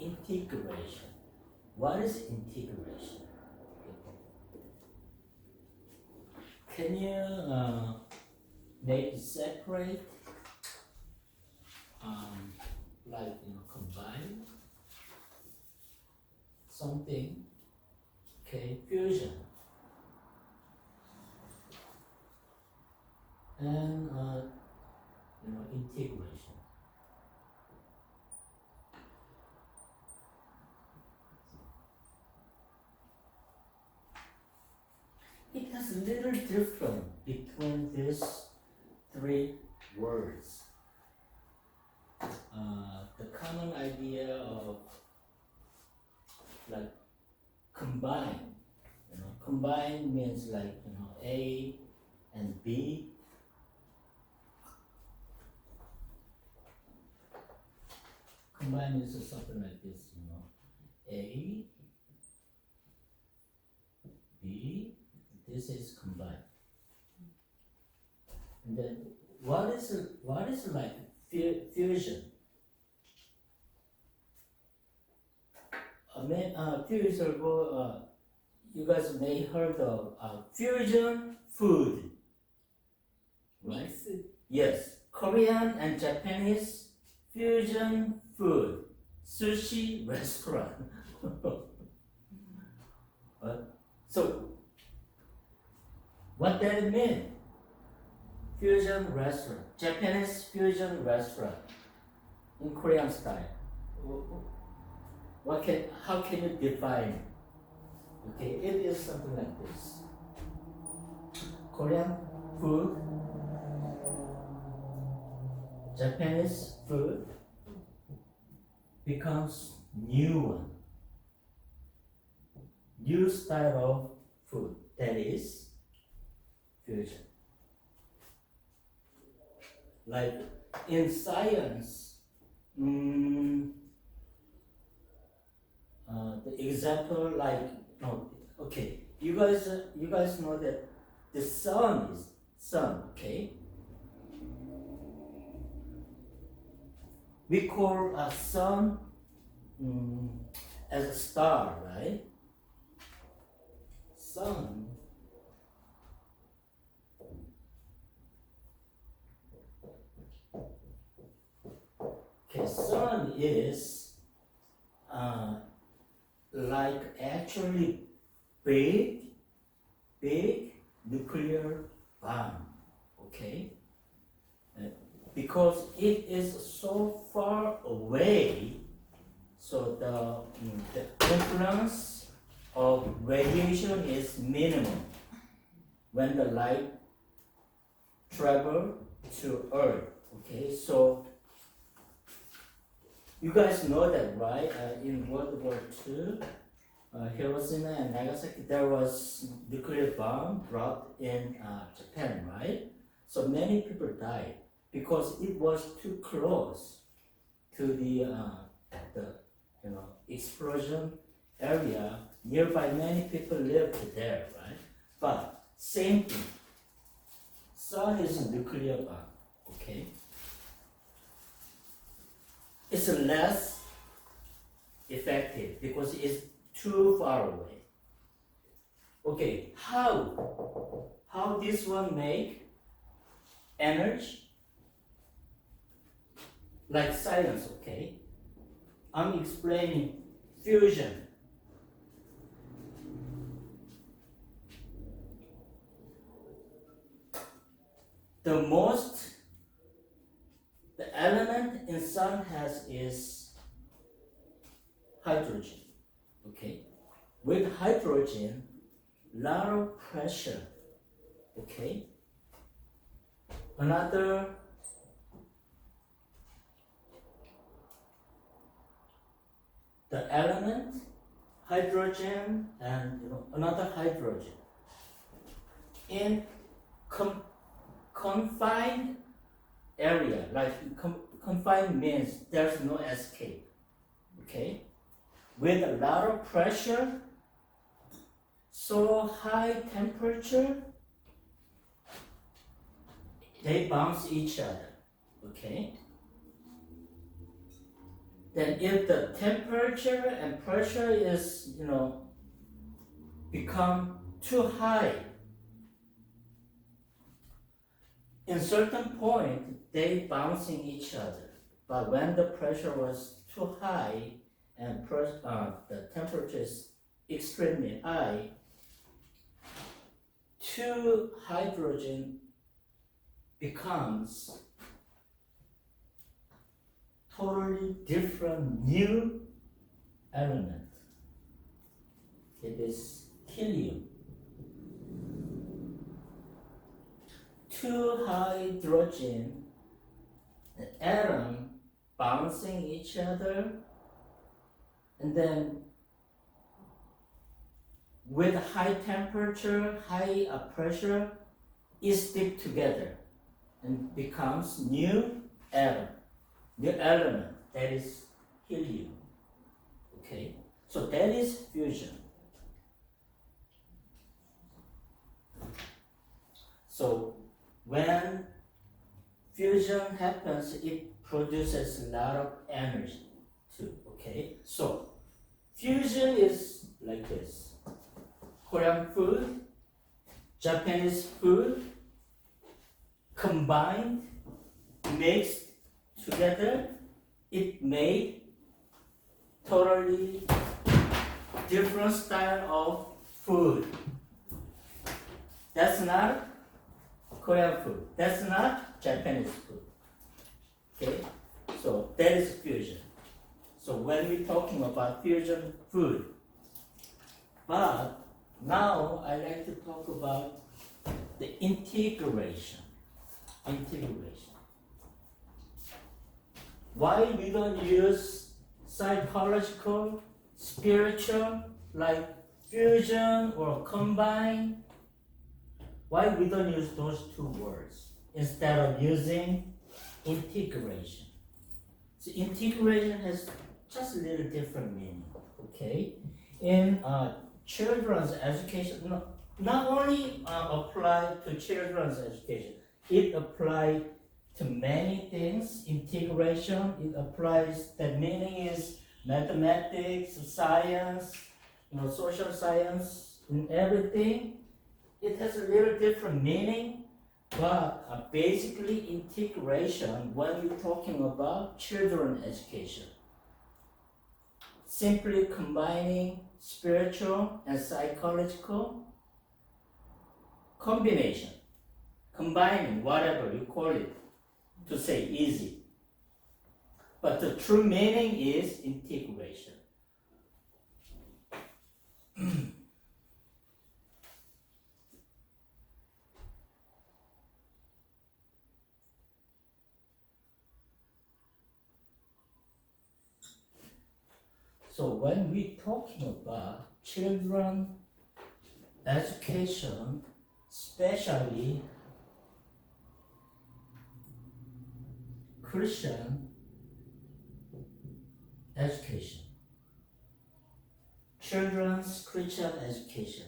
integration. What is integration? Can you make it separate? Like combine something. Okay, fusion. And integration. It has a little difference between these three words. The common idea of like combine. Combine means like A and B. Combine is something like this, A, B. This is combined. And then what is like fusion? Few years ago, you guys may heard of fusion food, right? Yes, Korean and Japanese fusion food, sushi restaurant. So, what does it mean? Fusion restaurant, Japanese fusion restaurant in Korean style. How can you define it? Okay, it is something like this. Korean food, Japanese food becomes new one. New style of food, that is fusion. Like in science, the example you guys know that the sun is sun, okay? We call a sun as a star, right? Sun. Okay, sun is like actually big nuclear bomb, okay? Because it is so far away, so the influence of radiation is minimum when the light travel to Earth, okay? So you guys know that, right? In World War II, Hiroshima and Nagasaki, there was nuclear bomb dropped in Japan, right? So many people died because it was too close to the explosion area. Nearby, many people lived there, right? But same thing. Sun is a nuclear bomb, okay? It's less effective because it's too far away. Okay, how this one make energy? Like science, okay? I'm explaining fusion. The element in sun has is hydrogen, okay? With hydrogen, lot of pressure, okay? Another the element, hydrogen, and another hydrogen in confined area, like confined means there's no escape, okay? With a lot of pressure, so high temperature, they bounce each other, okay? then if the temperature and pressure is, become too high, in certain point, they bouncing each other. But when the pressure was too high and the temperature is extremely high, two hydrogen becomes totally different new element. It is helium. Two hydrogen atom bouncing each other, and then with high temperature, high pressure, it stick together and becomes new atom, new element, that is helium. Okay, so that is fusion. So when fusion happens, it produces a lot of energy too. Okay, so fusion is like this: Korean food, Japanese food, combined, mixed together, it made totally different style of food. That's not Korean food. That's not Japanese food. Okay, so that is fusion. So when we're talking about fusion food, but now I like to talk about the integration. Integration. Why we don't use psychological, spiritual, like fusion or combine? Why we don't use those two words instead of using integration? So integration has just a little different meaning. Okay, in children's education, not only apply to children's education, it applies to many things. Integration, it applies, that meaning is mathematics, science, social science, and everything. It has a little different meaning, but basically integration, when we're talking about children education, simply combining spiritual and psychological combination, combining whatever you call it, to say easy. But the true meaning is integration. So when we're talking about children education, especially Christian education, children's Christian education,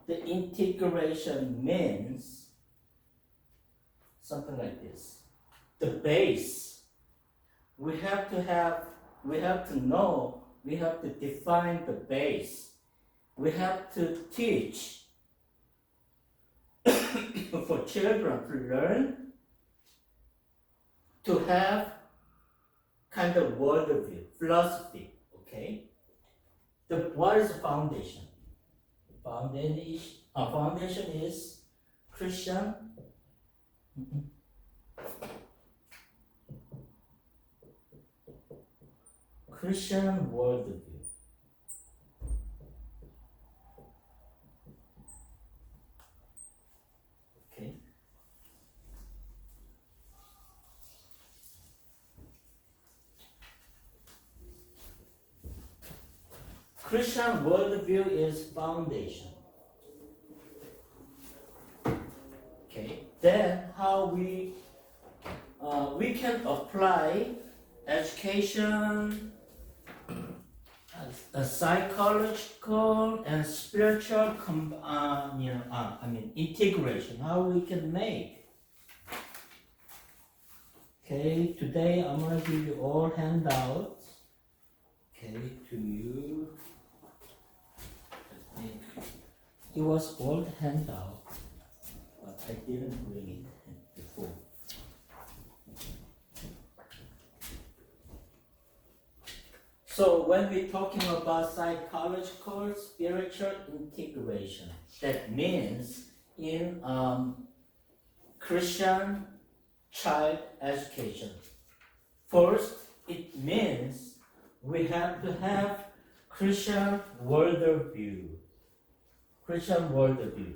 the integration means something like this. The base, we have to know, we have to define the base. We have to teach for children to learn, to have kind of worldview, philosophy, okay? What is the foundation? Foundation is Christian. Christian worldview. Okay. Christian worldview is foundation. Okay. Then how we can apply education, psychological and spiritual integration, how we can make. Okay, today I'm going to give you all handouts it to you. It was old handout, but I didn't bring it before. So when we're talking about psychological spiritual integration, that means in Christian child education. First, it means we have to have Christian worldview. Christian worldview.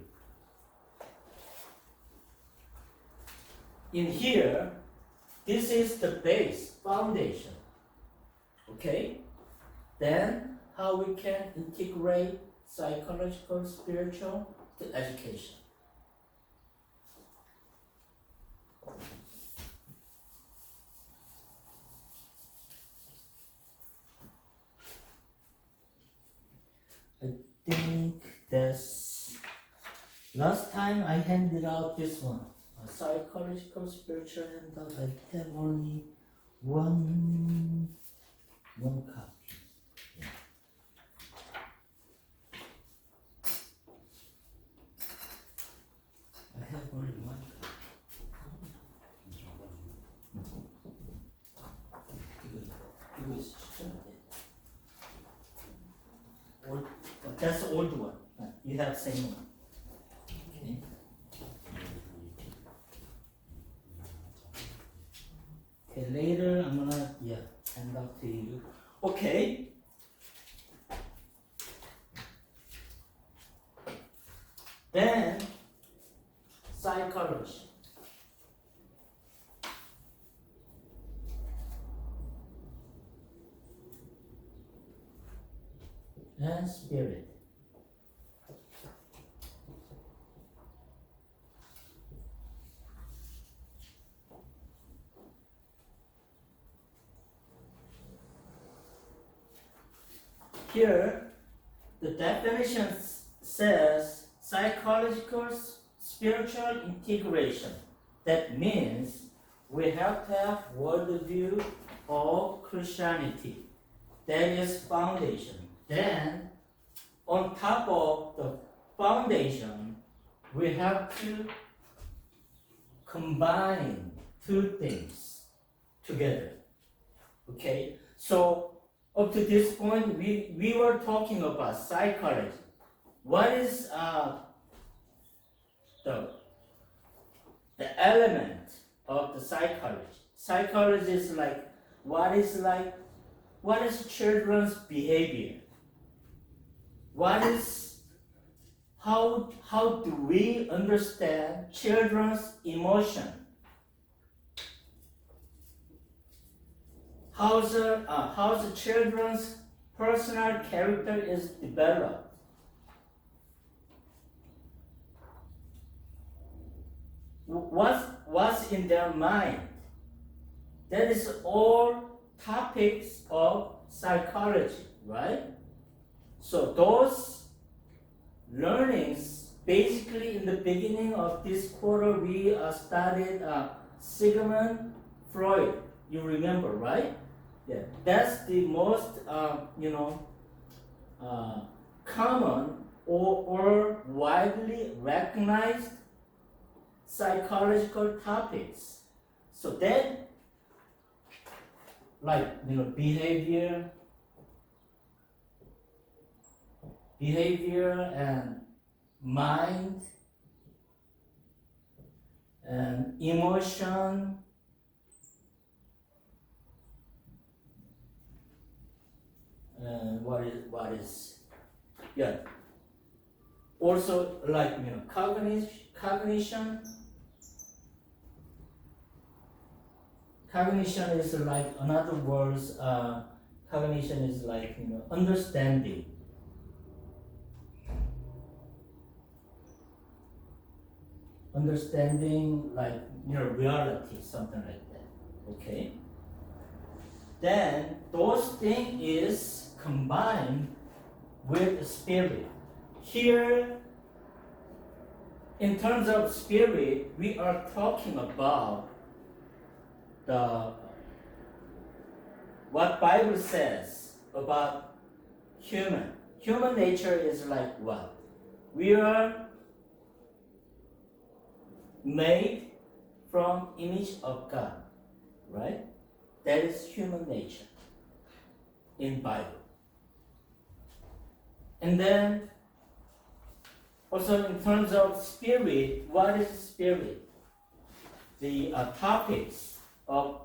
In here, this is the base, foundation. Okay? Then, how we can integrate psychological, spiritual to education. I think that's last time I handed out this one, a psychological spiritual handout. I have only one copy. I have only one copy. 이거 있으시죠? Old, that's the old one. You have same one. Okay. Okay, later I'm gonna hand out to you. Okay. Then psychology. And spirit. Here, the definition says psychological spiritual integration. That means we have to have worldview of Christianity. That is foundation. Then, on top of the foundation, we have to combine two things together. Okay? So, up to this point, we were talking about psychology. What is the element of the psychology? Psychology is what is children's behavior? How do we understand children's emotion? How's the children's personal character is developed? What's in their mind? That is all topics of psychology, right? So those learnings, basically in the beginning of this quarter, we studied Sigmund Freud. You remember, right? Yeah, that's the most common or widely recognized psychological topics. So that, behavior and mind and emotion and what is also cognition is in other words, cognition is understanding. Understanding reality, something like that. Okay. Then those things is combined with spirit. Here, in terms of spirit, we are talking about what Bible says about human. Human nature is like what? We are made from image of God, right? That is human nature in Bible. And then also in terms of spirit, what is spirit? The topics of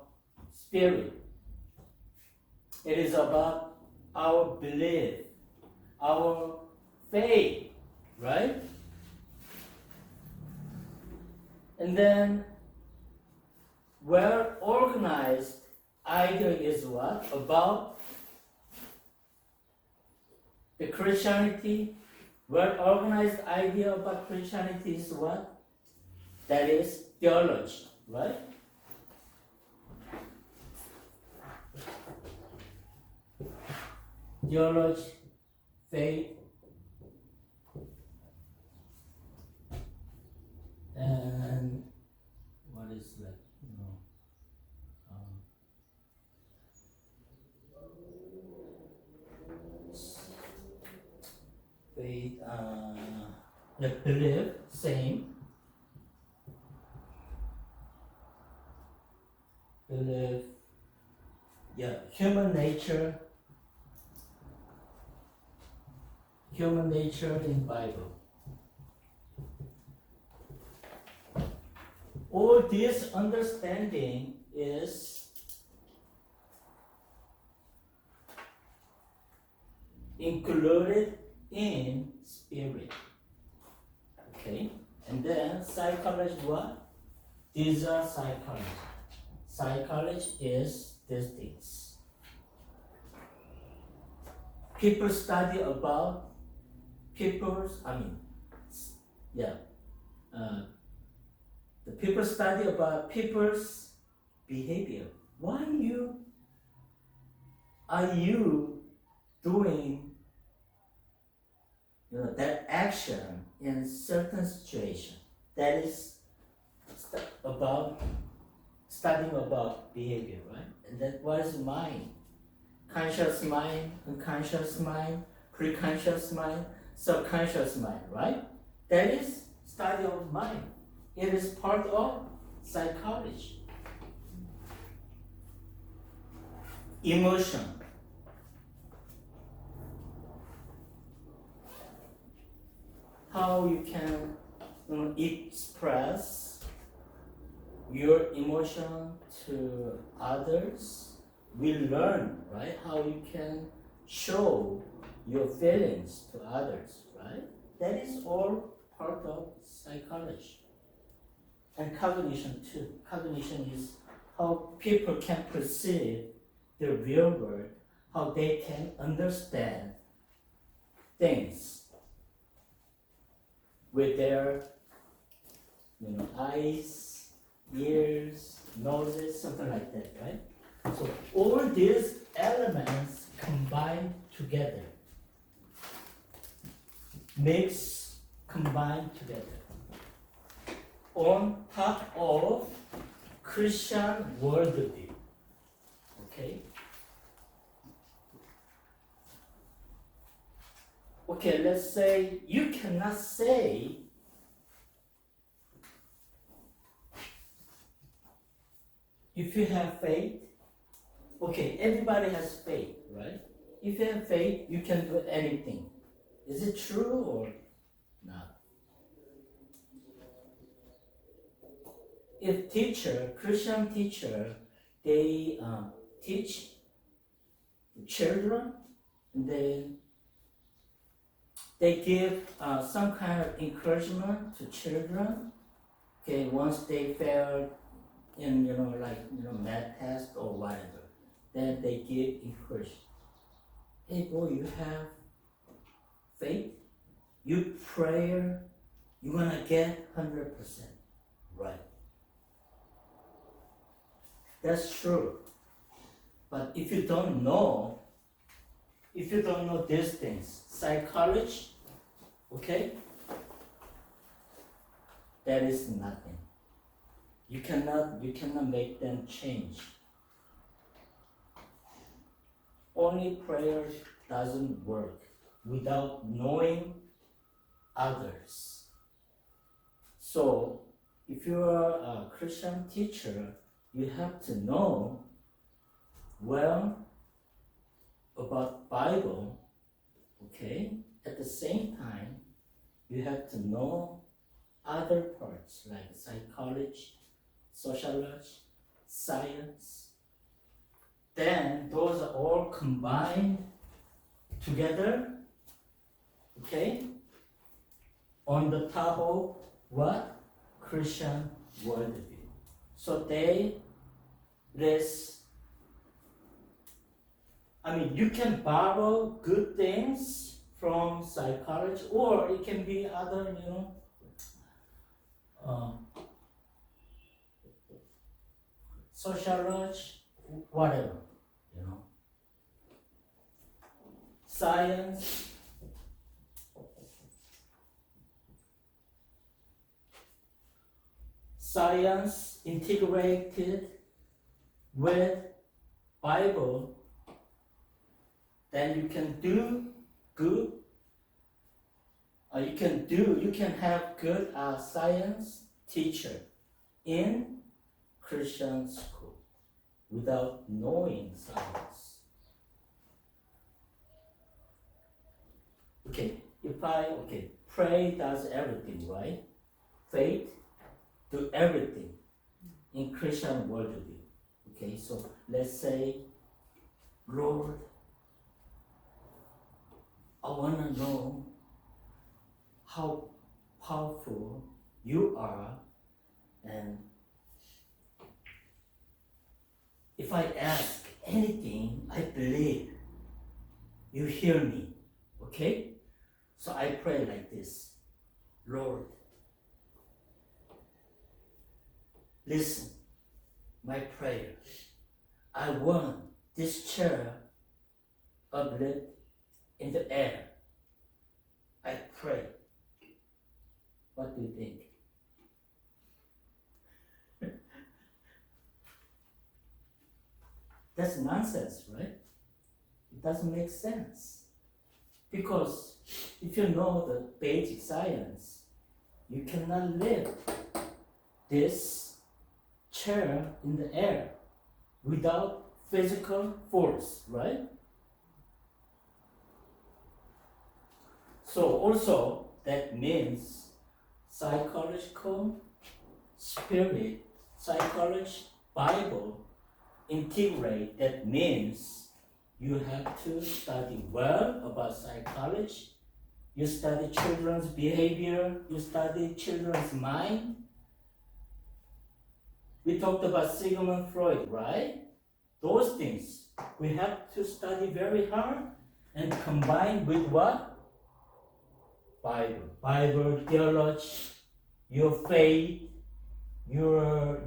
spirit. It is about our belief, our faith, right? And then well organized idea is what? About the Christianity. Well organized idea about Christianity is what? That is theology, right? Theology, faith, and what is that? Faith, the belief, same. Belief, yeah, human nature in Bible. All this understanding is included in spirit. Okay? And then psychology what? These are psychology. Psychology is these things. People study about the people study about people's behavior. Why are you doing that action in certain situation? That is about studying about behavior, right? And then what is mind? Conscious mind, unconscious mind, preconscious mind, subconscious mind, right? That is study of mind. It is part of psychology. Emotion. How you can express your emotion to others. We learn, right? How you can show your feelings to others, right? That is all part of psychology. And cognition too. Cognition is how people can perceive the real world, how they can understand things with their eyes, ears, noses, something like that, right? So all these elements combined together, combined together on top of Christian worldview. Okay? Okay, let's say you cannot say if you have faith. Okay, everybody has faith, right? If you have faith, you can do anything. Is it true or not? If Christian teacher, they teach children, then they give some kind of encouragement to children. Okay, once they fail in math test or whatever, then they give encouragement. Hey boy, you have faith, you prayer, you're gonna get 100% right. That's true. But if you don't know these things, psychology, okay, that is nothing. You cannot make them change. only prayer doesn't work without knowing others. So, if you are a Christian teacher, you have to know well about Bible, okay? At the same time, you have to know other parts like psychology, sociology, science. Then those are all combined together, okay? On the top of what? Christian worldview. So you can borrow good things from psychology, or it can be other, sociology, whatever, science. Science integrated with Bible, then you can do good. You can have good science teacher in Christian school without knowing science. Pray does everything, right? Faith do everything in Christian worldview. Okay, so let's say, Lord, I want to know how powerful you are, and if I ask anything, I believe you hear me. Okay? So I pray like this: Lord, listen, my prayer. I want this chair uplift in the air. I pray. What do you think? That's nonsense, right? It doesn't make sense. Because if you know the basic science, you cannot lift this chair in the air without physical force, right? So also that means psychological, spirit, psychology, Bible integrate. That means you have to study well about psychology. You study children's behavior. You study children's mind. We talked about Sigmund Freud, right? Those things we have to study very hard and combine with what? Bible theology, your faith, your,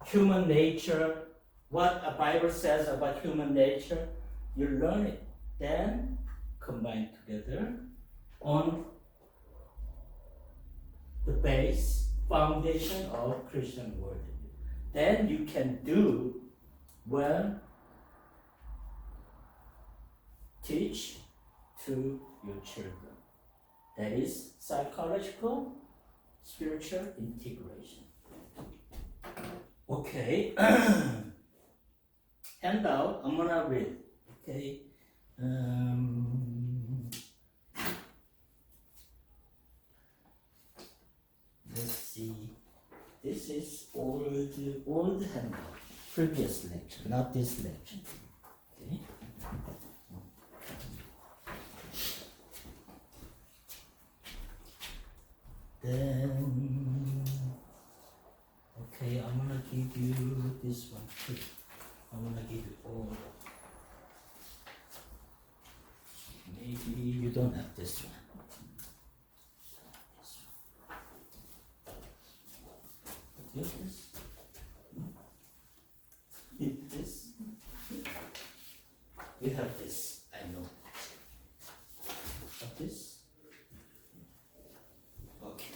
human nature, what a Bible says about human nature, you learn it. Then combine together on the base, foundation of Christian worldview. Then you can do well, teach to your children. That is psychological, spiritual integration. Okay. Handout, I'm gonna read. Okay. Let's see. This is old handout. Previous lecture, not this lecture. Okay. Then, okay, I'm gonna give you this one too. I'm gonna give you all. Maybe you don't have this one. You have this? This? You have this, I know. Have this? Okay.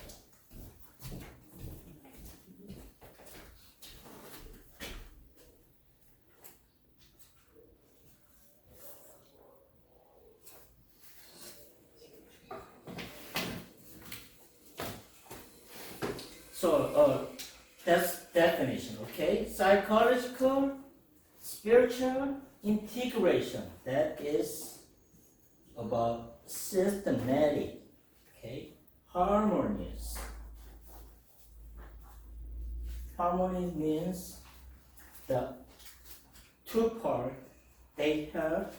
So that's definition, okay? Psychological, spiritual integration. That is about systematic, okay? Harmonious. Harmony means the two parts, they help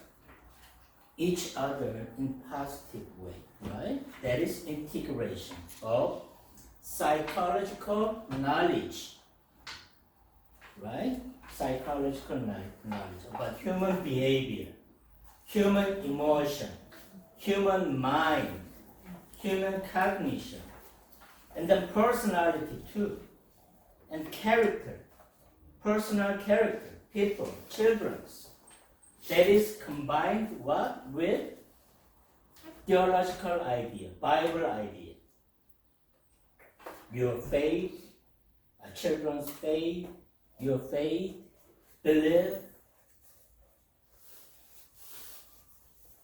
each other in positive way, right? That is integration of psychological knowledge, right? Psychological knowledge about human behavior, human emotion, human mind, human cognition, and then personality too, and character, personal character, people, children's. That is combined what? With theological idea, Bible idea. Your faith, children's faith, your faith, belief.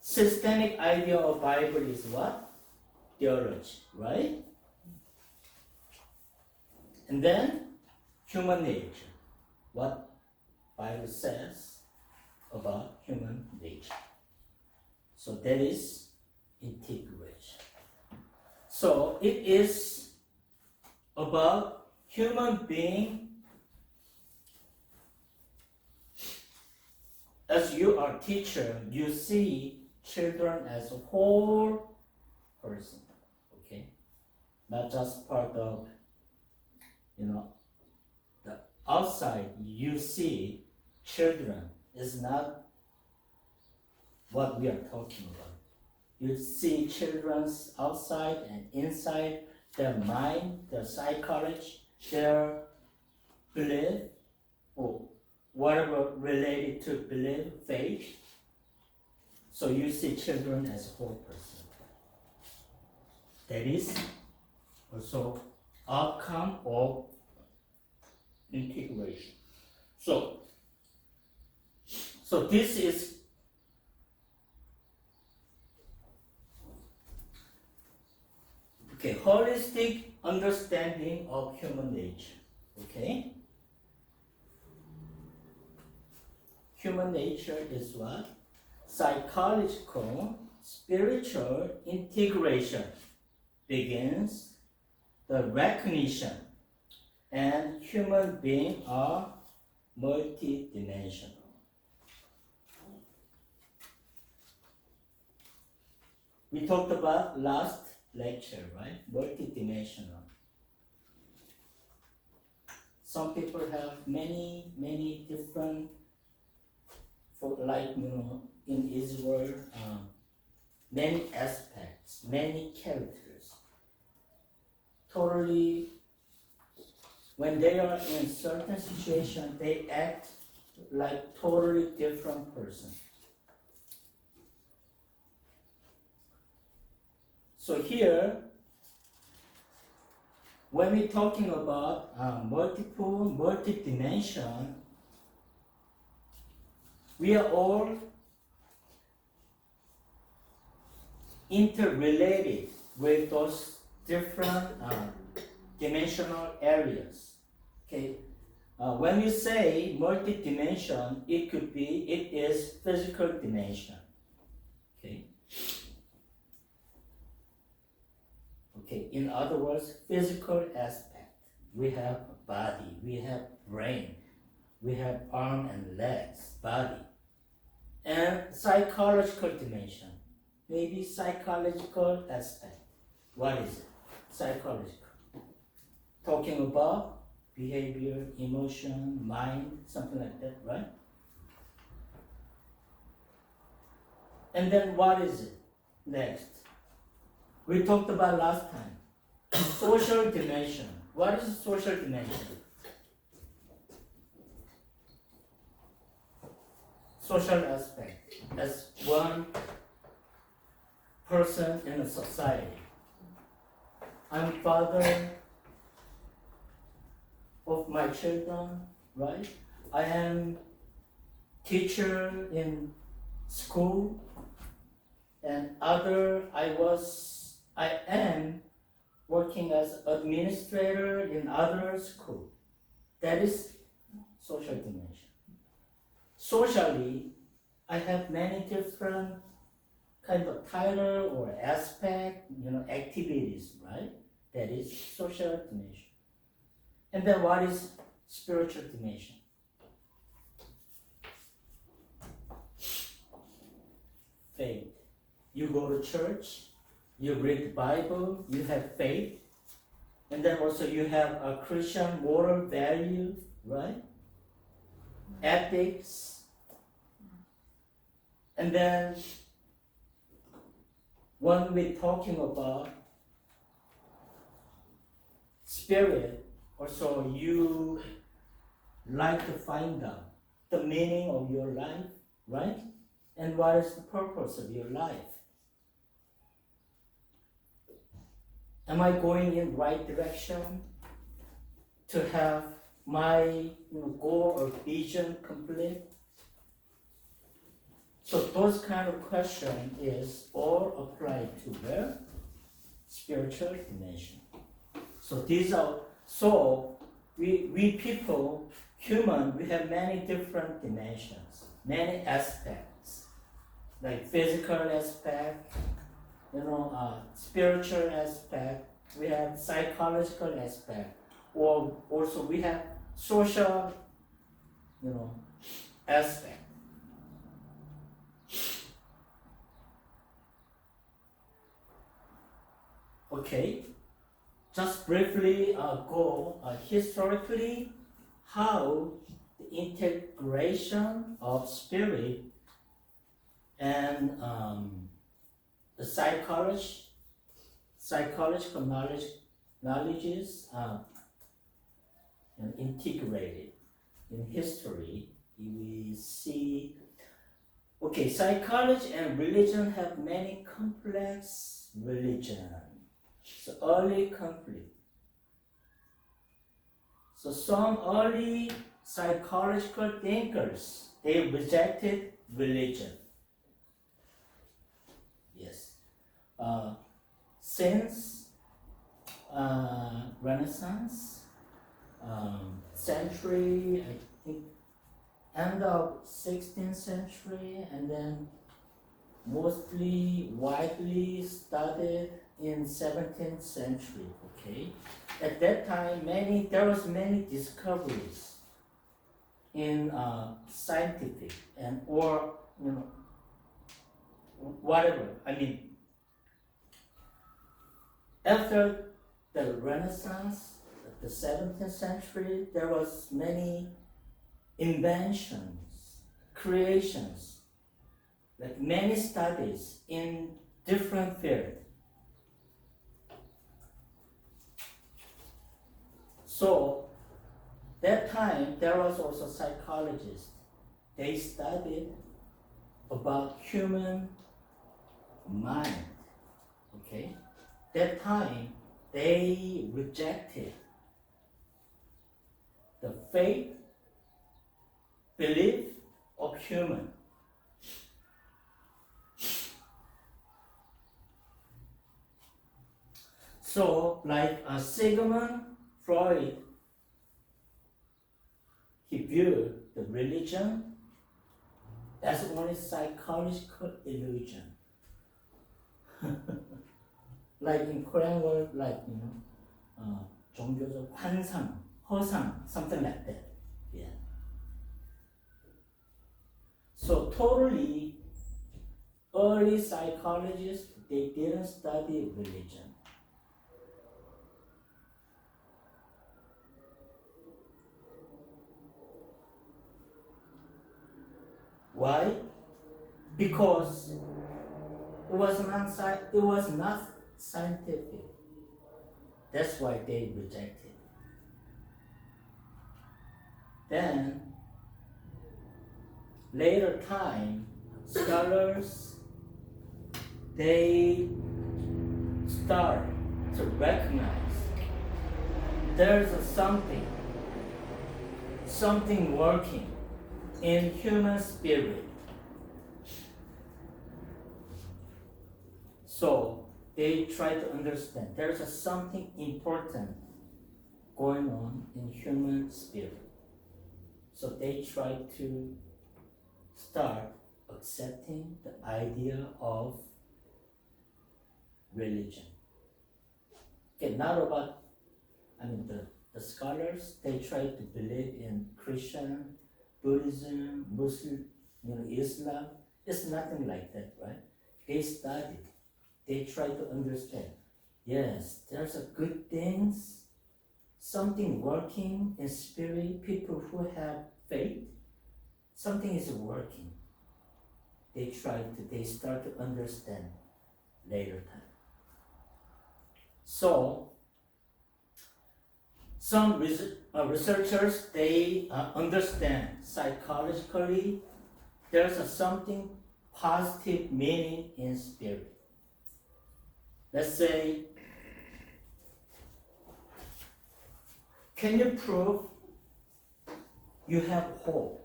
Systemic idea of Bible is what? Theology, right? And then human nature. What Bible says about human nature. So that is integration. So it is about human being. As you are teacher, you see children as a whole person, okay? Not just part of, the outside you see children is not what we are talking about. You see children's outside and inside, their mind, their psychology, their belief, or whatever related to belief, faith. So you see children as a whole person. That is also outcome of integration. So this is holistic understanding of human nature. Okay? Human nature is what? Psychological, spiritual integration begins the recognition, and human beings are multidimensional. We talked about last lecture, right? Multidimensional. Some people have many different, in Israel, many aspects, many characters. Totally, when they are in certain situation, they act like totally different person. So here, when we're talking about multi-dimension, we are all interrelated with those different dimensional areas. Okay, when you say multi-dimension, it is physical dimension. Okay. Okay, in other words, physical aspect. We have body, we have brain, we have arm and legs, body. And psychological dimension, maybe psychological aspect. What is it? Psychological. Talking about behavior, emotion, mind, something like that, right? And then what is it? Next. We talked about last time. Social dimension. What is social dimension? Social aspect as one person in a society. I'm father of my children, right? I am teacher in school, and I am working as administrator in other school. That is social dimension. Socially, I have many different kind of title or aspect, activities, right? That is social dimension. And then what is spiritual dimension? Faith. You go to church, you read the Bible, you have faith, and then also you have a Christian moral value, right? Ethics. And then when we're talking about spirit, also you like to find out the meaning of your life, right? And what is the purpose of your life? Am I going in the right direction to have my goal or vision complete? So those kind of questions is all applied to where? Spiritual dimension. So we people, human, we have many different dimensions, many aspects, like physical aspect, spiritual aspect, we have psychological aspect, or also we have social, aspect. Okay, just briefly go historically how the integration of spirit and the psychological knowledges integrated in history. We see, okay, psychology and religion have many complex religion. So early conflict. So some early psychological thinkers, they rejected religion. Yes. Since Renaissance century, I think end of 16th century, and then mostly widely studied in 17th century. Okay, at that time there was many discoveries in scientific and or whatever. I mean, after the Renaissance, the 17th century, there was many inventions, creations, like many studies in different fields. So that time there was also psychologists. They studied about human mind. Okay, that time they rejected the faith, belief of human. So, like Sigmund Freud, he viewed the religion as only psychological illusion. Like in Korean word, like 종교적 환상, 허상, something like that. Yeah. So totally, early psychologists, they didn't study religion. Why? Because it was not scientific. That's why they rejected. Then, later time, scholars, they start to recognize there's something working in human spirit. So they try to understand there's something important going on in human spirit. So they try to start accepting the idea of religion. Okay, not about, the scholars, they try to believe in Christian, Buddhism, Muslim, Islam. It's nothing like that, right? They study, they try to understand. Yes, there's a good things, something working in spirit, people who have faith, something is working. They start to understand later time. So, some researchers, they understand psychologically there's something positive meaning in spirit. Let's say, can you prove you have hope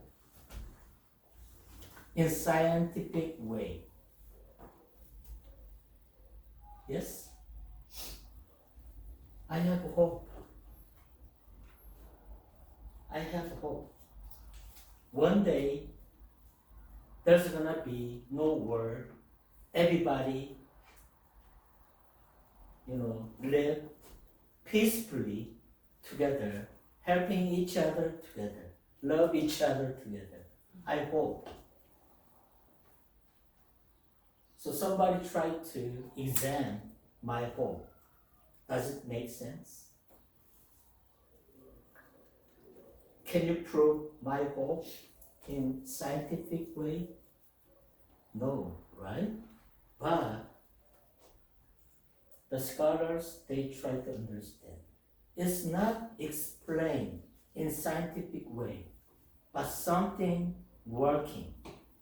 in scientific way? Yes? I have hope. I have hope. One day, there's gonna be no war. Everybody, live peacefully together, helping each other together, love each other together. I hope. So somebody tried to examine my hope. Does it make sense? Can you prove my hope in scientific way? No, right? But the scholars, they try to understand. It's not explained in scientific way, but something working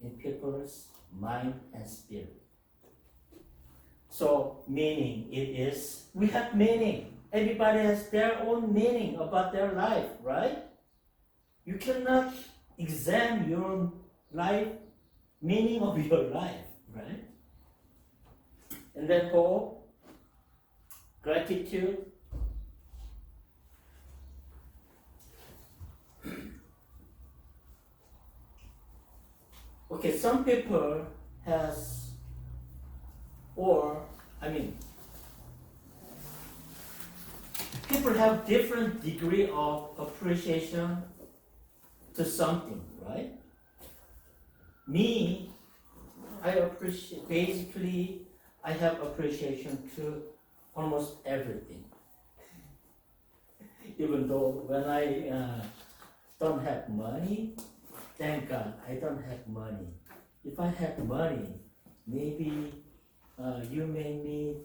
in people's mind and spirit. So meaning we have meaning. Everybody has their own meaning about their life, right? You cannot examine your life, meaning of your life, right? And then hope, gratitude. Okay, some people people have different degree of appreciation to something, right? Me, I have appreciation to almost everything. Even though when I don't have money, thank God I don't have money. If I have money, maybe you made me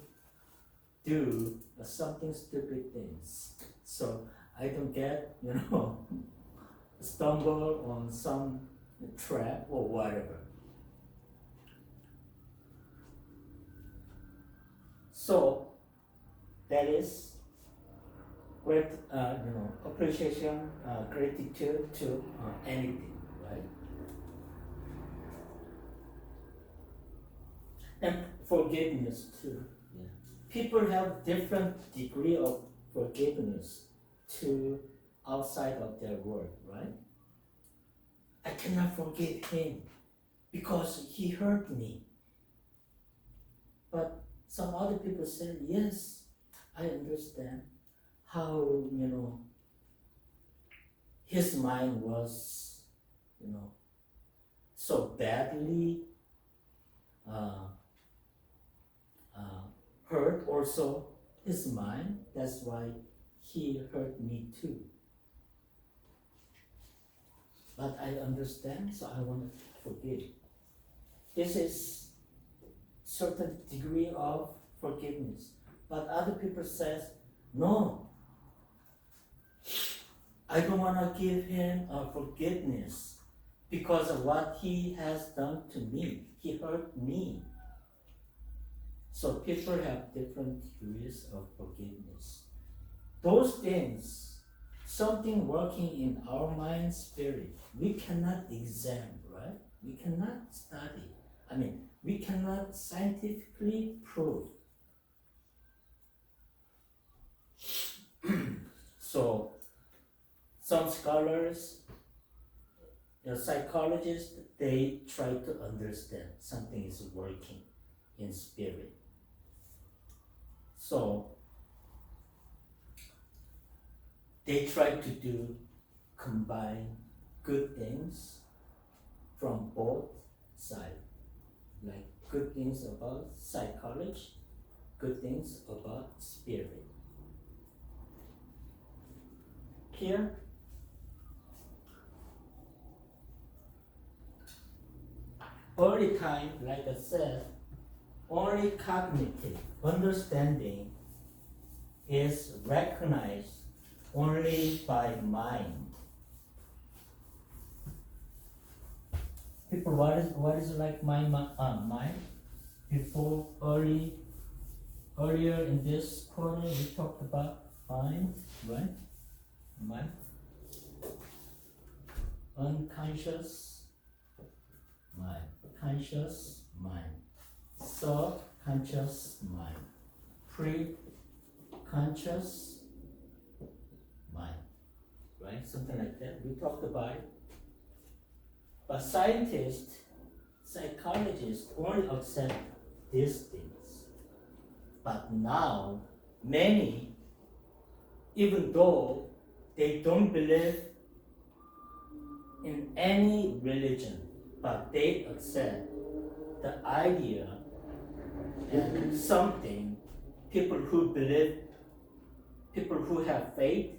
do something stupid things. So I don't get, stumble on some trap or whatever. So that is great, appreciation, gratitude to anything, right? And forgiveness too. Yeah. People have different degree of forgiveness to outside of their world, right? I cannot forgive him because he hurt me. But some other people say, yes, I understand how, his mind was, so badly hurt also his mind. That's why he hurt me too. But I understand, so I want to forgive. This is certain degree of forgiveness. But other people says, no, I don't want to give him forgiveness because of what he has done to me. He hurt me. So people have different degrees of forgiveness. Those things, something working in our mind, spirit, we cannot examine, right? We cannot study. We cannot scientifically prove. So some scholars, psychologists, they try to understand something is working in spirit. So they try to combine good things from both sides, like good things about psychology, good things about spirit. Here, early time, like I said, only cognitive understanding is recognized only by mind. People, what is like my mind? Before earlier in this quarter we talked about mind, right? Mind, unconscious mind, conscious mind, subconscious mind, pre-conscious mind, right? Something like that. We talked about it. But scientists, psychologists only accept these things. But now, many, even though they don't believe in any religion, but they accept the idea and something, people who believe, people who have faith,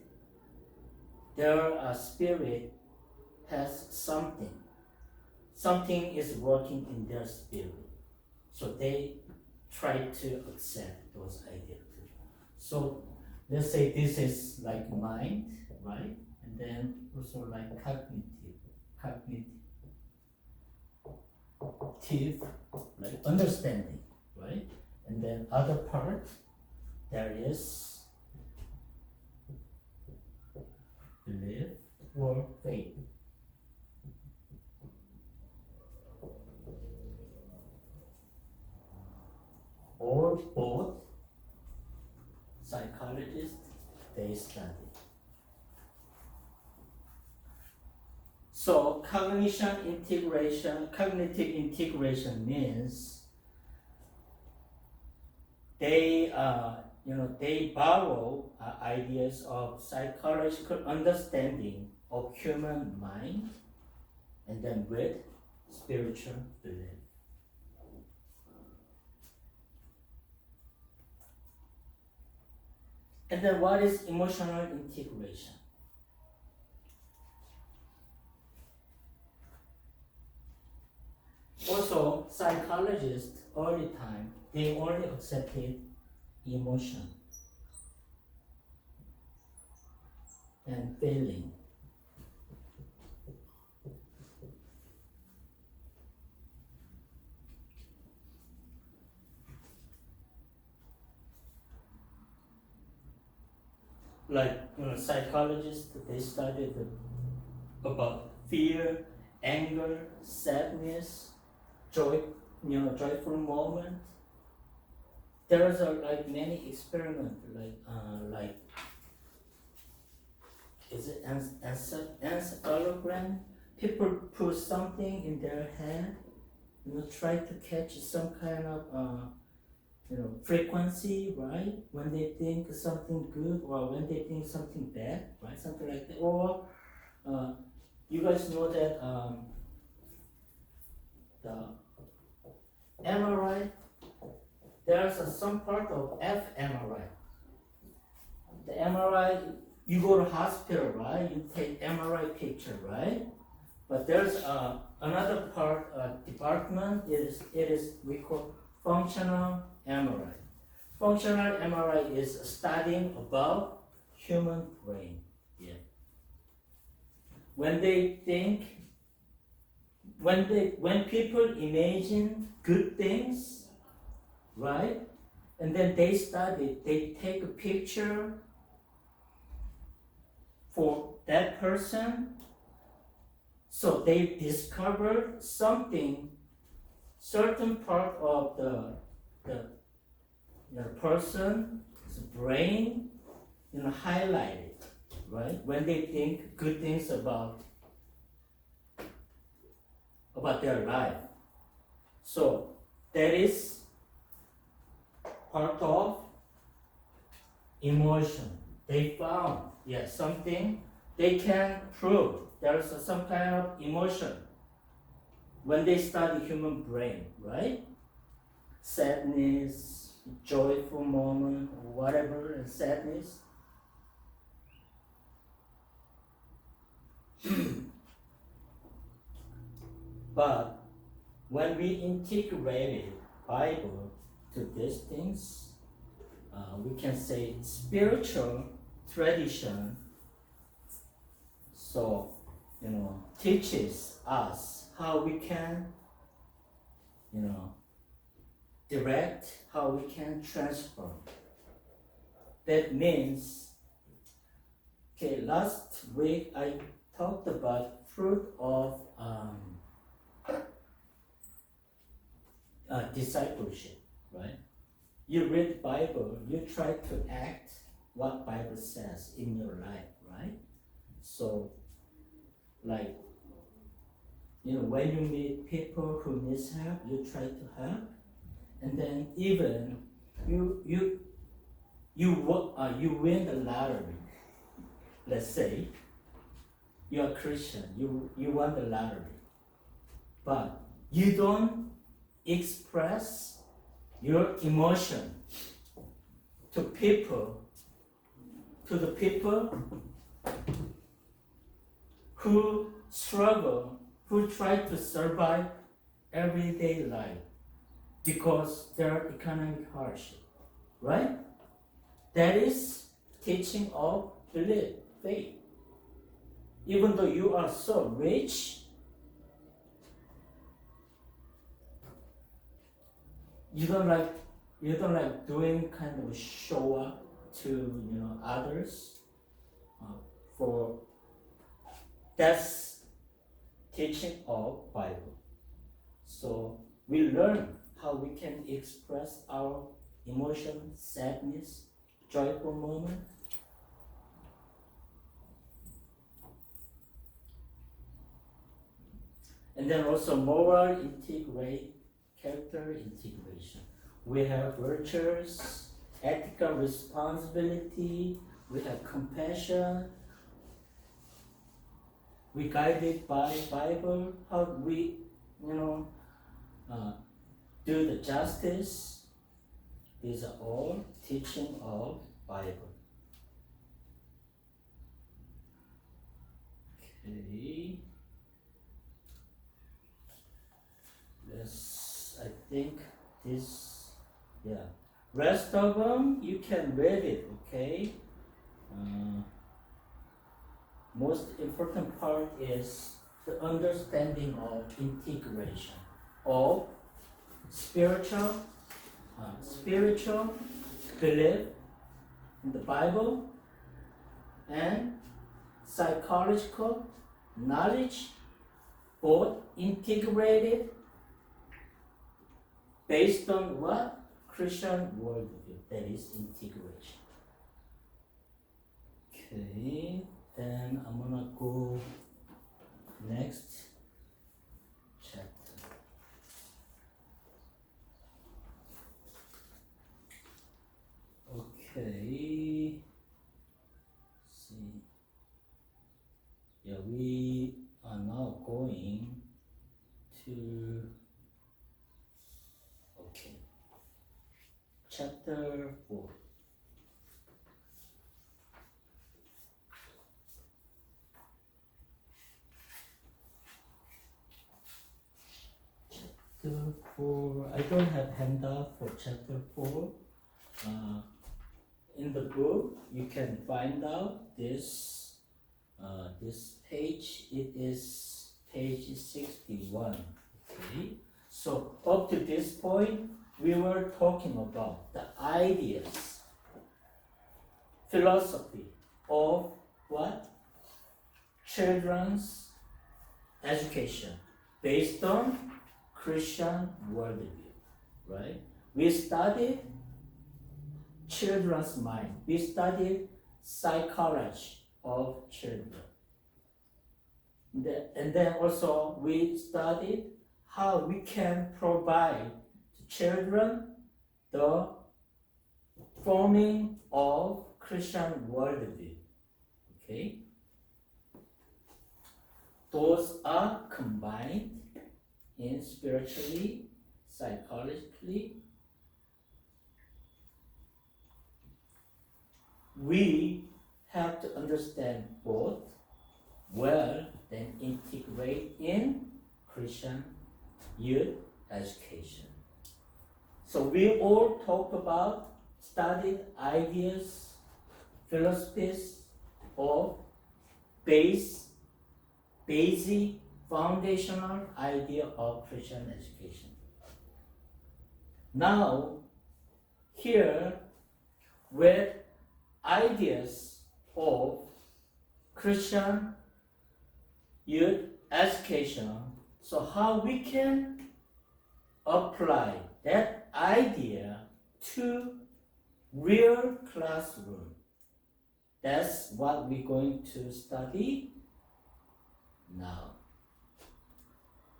their spirit has something. Something is working in their spirit. So they try to accept those ideas too. So let's say this is like mind, right? And then also like cognitive, like understanding, right? And then other part, there is belief or faith. Or both, psychologists, they study. So cognitive integration means they borrow ideas of psychological understanding of human mind and then with spiritual belief. And then what is emotional integration? Also, psychologists early time, they only accepted emotion and feeling. Like psychologists, they studied about fear, anger, sadness, joy, joyful moment. There is like many experiments, like is it encephalogram? People put something in their head, try to catch some kind of frequency, right? When they think something good or when they think something bad, right? Something like that. Or you guys know that the MRI, there's some part of fMRI. The MRI, you go to hospital, right? You take MRI picture, right? But there's another part, department, it is we call functional MRI. Functional MRI is studying about human brain. Yeah. When people imagine good things, right? And then they take a picture for that person. So they discovered something, certain part of the person's brain highlight it, right? When they think good things about their life. So that is part of emotion. They found, something they can prove. There's some kind of emotion when they study human brain, right? Sadness, joyful moment, whatever, and sadness. But when we integrated Bible to these things, we can say spiritual tradition. So, teaches us how we can, direct, how we can transform. That means, last week I talked about fruit of discipleship, right? You read the Bible, you try to act what Bible says in your life, right? So, like, when you meet people who need help, you try to help, and then even you win the lottery. Let's say you're a Christian, you won the lottery, but you don't express your emotion to the people who struggle, who try to survive everyday life because there are economic hardship, right? That is teaching of belief, faith. Even though you are so rich, you don't like doing kind of a show up to others. For that's teaching of Bible. So we learn how we can express our emotion, sadness, joyful moment. And then also moral character integration. We have virtues, ethical responsibility, we have compassion. We guided by Bible, how we, do the justice. These are all teaching of Bible. Okay. I think this, Rest of them, you can read it, okay? Most important part is the understanding of integration of spiritual belief in the Bible and psychological knowledge, both integrated based on what? Christian worldview, that is integration. Okay, then I'm gonna go next chapter. Okay, see. We are now going to chapter 4. Chapter 4. I don't have handout for chapter 4. In the book, you can find out this page. It is page 61. Okay. So up to this point, we were talking about the ideas, philosophy of what? Children's education based on Christian worldview, right? We studied children's mind. We studied psychology of children. And then also we studied how we can provide to children the forming of Christian worldview. Okay? Those are combined in spiritually, psychologically. We have to understand both well, then integrate in Christian youth education. So we all talk about studied ideas, philosophies of basic foundational idea of Christian education. Now, here with ideas of Christian youth education, so how we can apply that idea to real classroom. That's what we're going to study now.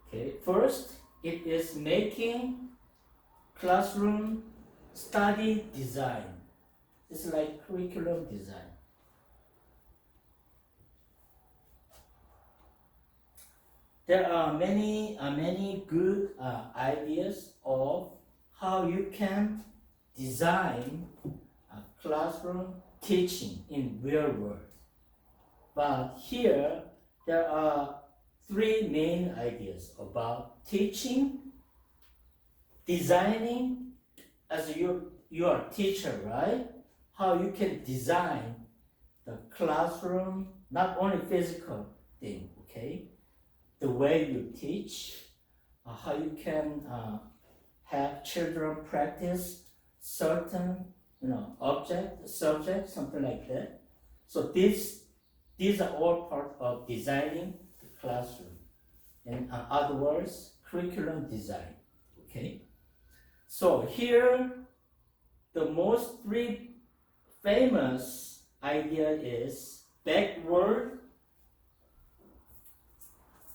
Okay, first it is making classroom study design. It's like curriculum design. There are many good ideas of how you can design a classroom teaching in real world. But here there are three main ideas about teaching, designing, as you are a teacher, right? How you can design the classroom, not only physical thing, okay? The way you teach, how you can have children practice certain, subject, something like that. So these are all part of designing the classroom. In other words, curriculum design. Okay. So here, the most three famous idea is backward.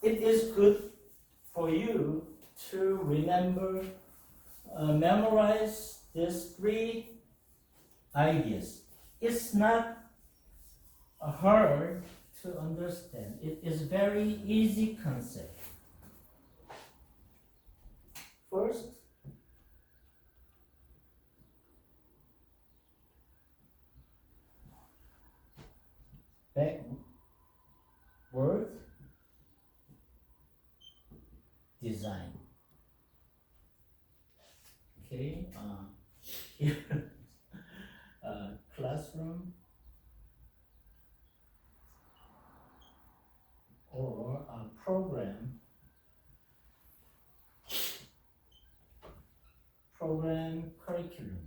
It is good for you to remember, memorize these three ideas. It's not hard to understand. It is very easy concept. First, backward design. Okay, here, classroom or a program curriculum.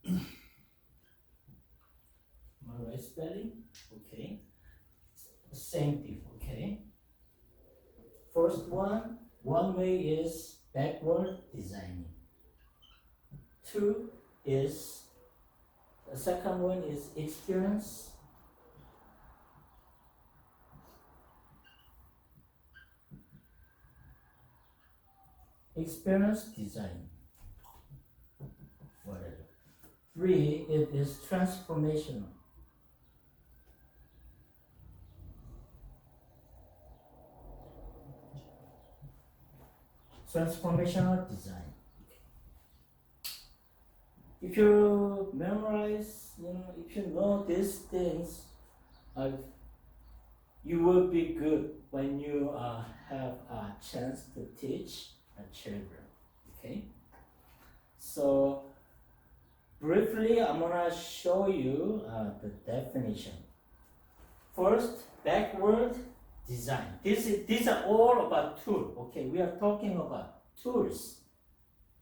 Am I right spelling? Okay. Same thing, okay. First one way is backward designing. The second one is experience. Experience design. Whatever. 3, it is transformational. Transformational design. If you memorize, if you know these things, you will be good when you have a chance to teach children. Okay. So briefly, I'm gonna show you the definition. First, backward design. These are all about tools. Okay, we are talking about tools.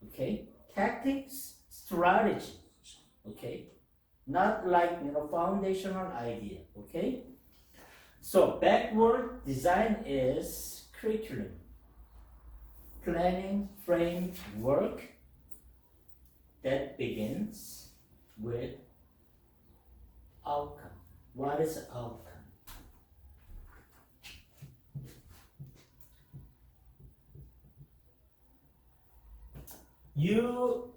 Okay, tactics, strategy. Okay, not like foundational idea. Okay, so backward design is curriculum, planning framework that begins with outcome. What is outcome? You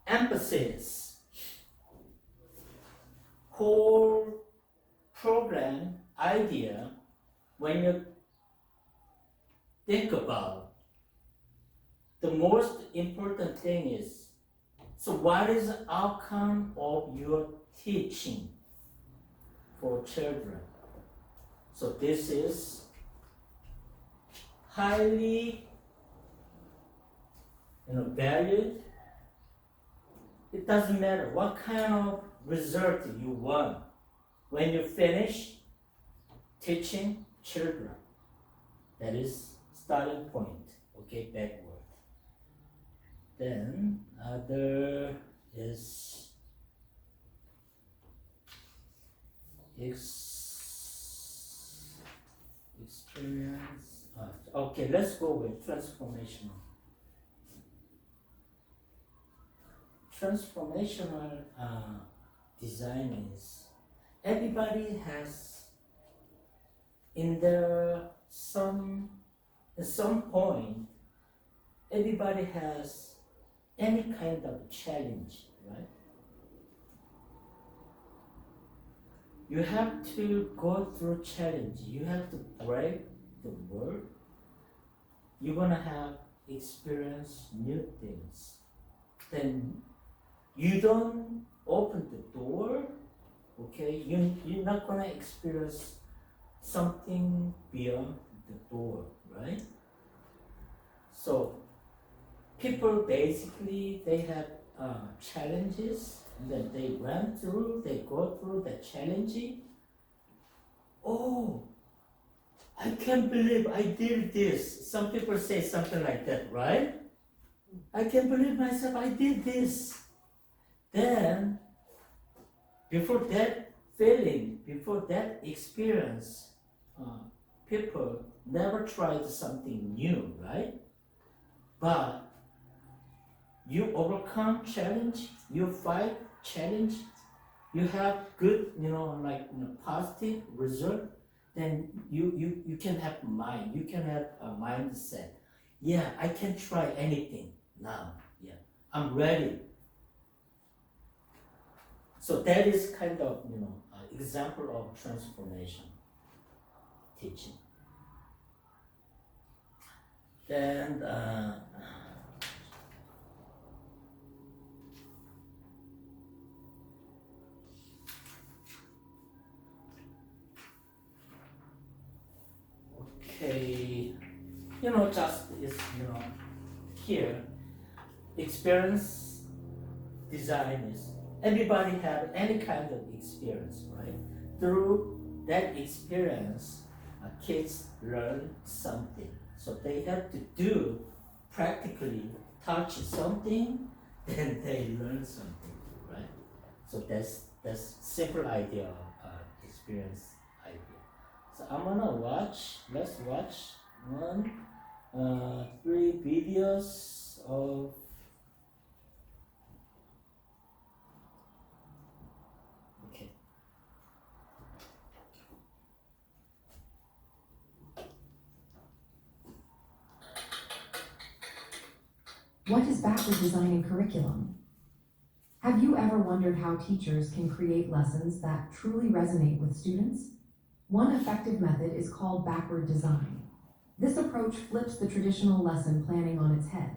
emphasize whole program idea when you think about the most important thing is, so what is the outcome of your teaching for children? So this is highly valued. It doesn't matter what kind of result you want when you finish teaching children. That is starting point, okay, backward. Then other is experience. Okay, let's go with transformational. Transformational design is everybody has at some point everybody has any kind of challenge, right? You have to go through challenge. You have to break the world. You're gonna have experience new things. Then you don't open the door, okay? You're not gonna experience something beyond the door, right? So people basically they have challenges, and then they go through the challenge. Oh, I can't believe I did this. Some people say something like that, right? I can't believe myself, I did this. Then, before that feeling, before that experience, people never tried something new, right? But you overcome challenge, you fight challenge, you have good, positive result, then you can have mind, you can have a mindset. Yeah, I can try anything now. Yeah, I'm ready. So that is kind of, example of transformation teaching. Then okay, just is here experience design is everybody have any kind of experience, right? Through that experience, kids learn something. So they have to do practically touch something, then they learn something, right? So that's simple idea of experience idea. So I'm gonna let's watch 3 videos of What is backward designing curriculum? Have you ever wondered how teachers can create lessons that truly resonate with students? One effective method is called backward design. This approach flips the traditional lesson planning on its head.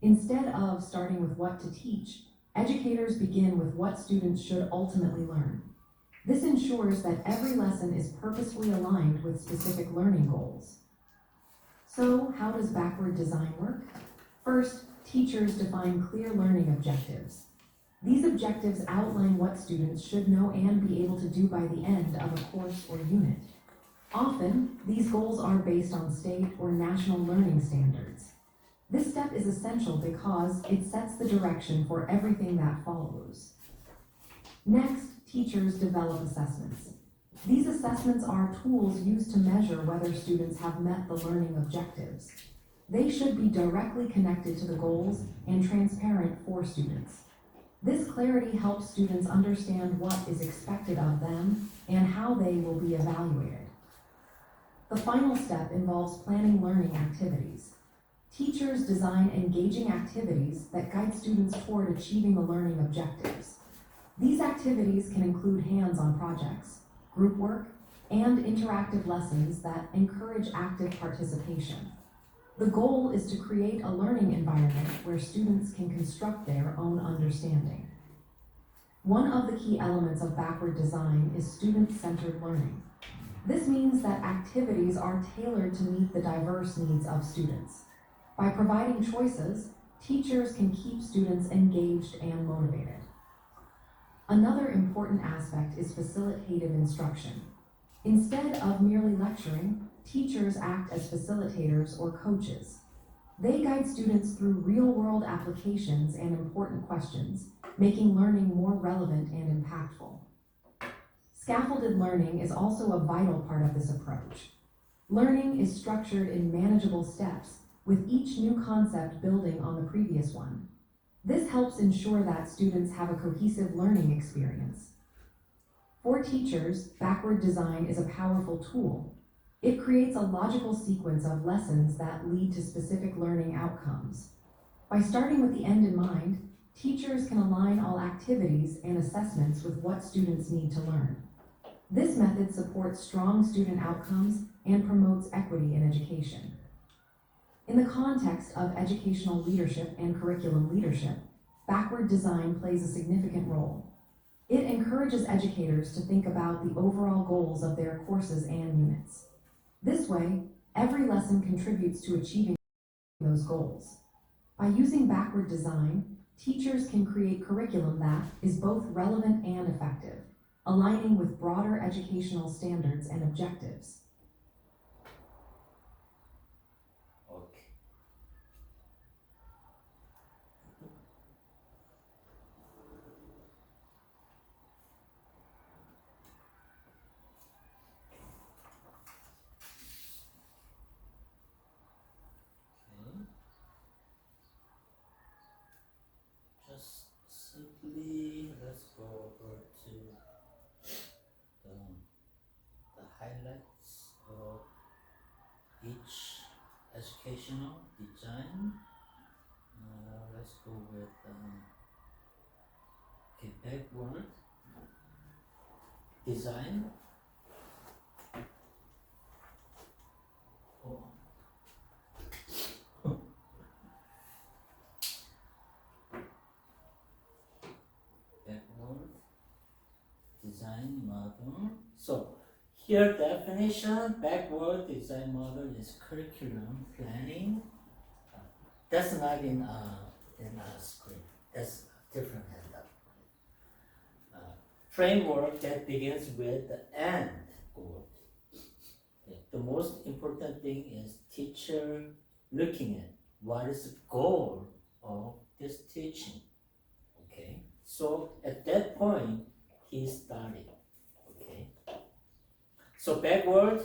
Instead of starting with what to teach, educators begin with what students should ultimately learn. This ensures that every lesson is purposefully aligned with specific learning goals. So, how does backward design work? First, teachers define clear learning objectives. These objectives outline what students should know and be able to do by the end of a course or unit. Often, these goals are based on state or national learning standards. This step is essential because it sets the direction for everything that follows. Next, teachers develop assessments. These assessments are tools used to measure whether students have met the learning objectives. They should be directly connected to the goals and transparent for students. This clarity helps students understand what is expected of them and how they will be evaluated. The final step involves planning learning activities. Teachers design engaging activities that guide students toward achieving the learning objectives. These activities can include hands-on projects, group work, and interactive lessons that encourage active participation. The goal is to create a learning environment where students can construct their own understanding. One of the key elements of backward design is student-centered learning. This means that activities are tailored to meet the diverse needs of students. By providing choices, teachers can keep students engaged and motivated. Another important aspect is facilitative instruction. Instead of merely lecturing, teachers act as facilitators or coaches. They guide students through real-world applications and important questions, making learning more relevant and impactful. Scaffolded learning is also a vital part of this approach. Learning is structured in manageable steps, with each new concept building on the previous one. This helps ensure that students have a cohesive learning experience. For teachers, backward design is a powerful tool. It creates a logical sequence of lessons that lead to specific learning outcomes. By starting with the end in mind, teachers can align all activities and assessments with what students need to learn. This method supports strong student outcomes and promotes equity in education. In the context of educational leadership and curriculum leadership, backward design plays a significant role. It encourages educators to think about the overall goals of their courses and units. This way, every lesson contributes to achieving those goals. By using backward design, teachers can create curriculum that is both relevant and effective, aligning with broader educational standards and objectives. Okay. Just simply let's go over to the highlights of each educational design. Let's go with backward design. Oh. Backward design model. So here definition, backward design model is curriculum planning. That's not in our script. That's a different handout. Framework that begins with the end goal. Yeah, the most important thing is teacher looking at what is the goal of this teaching. Okay, so at that point he started. Okay, so backward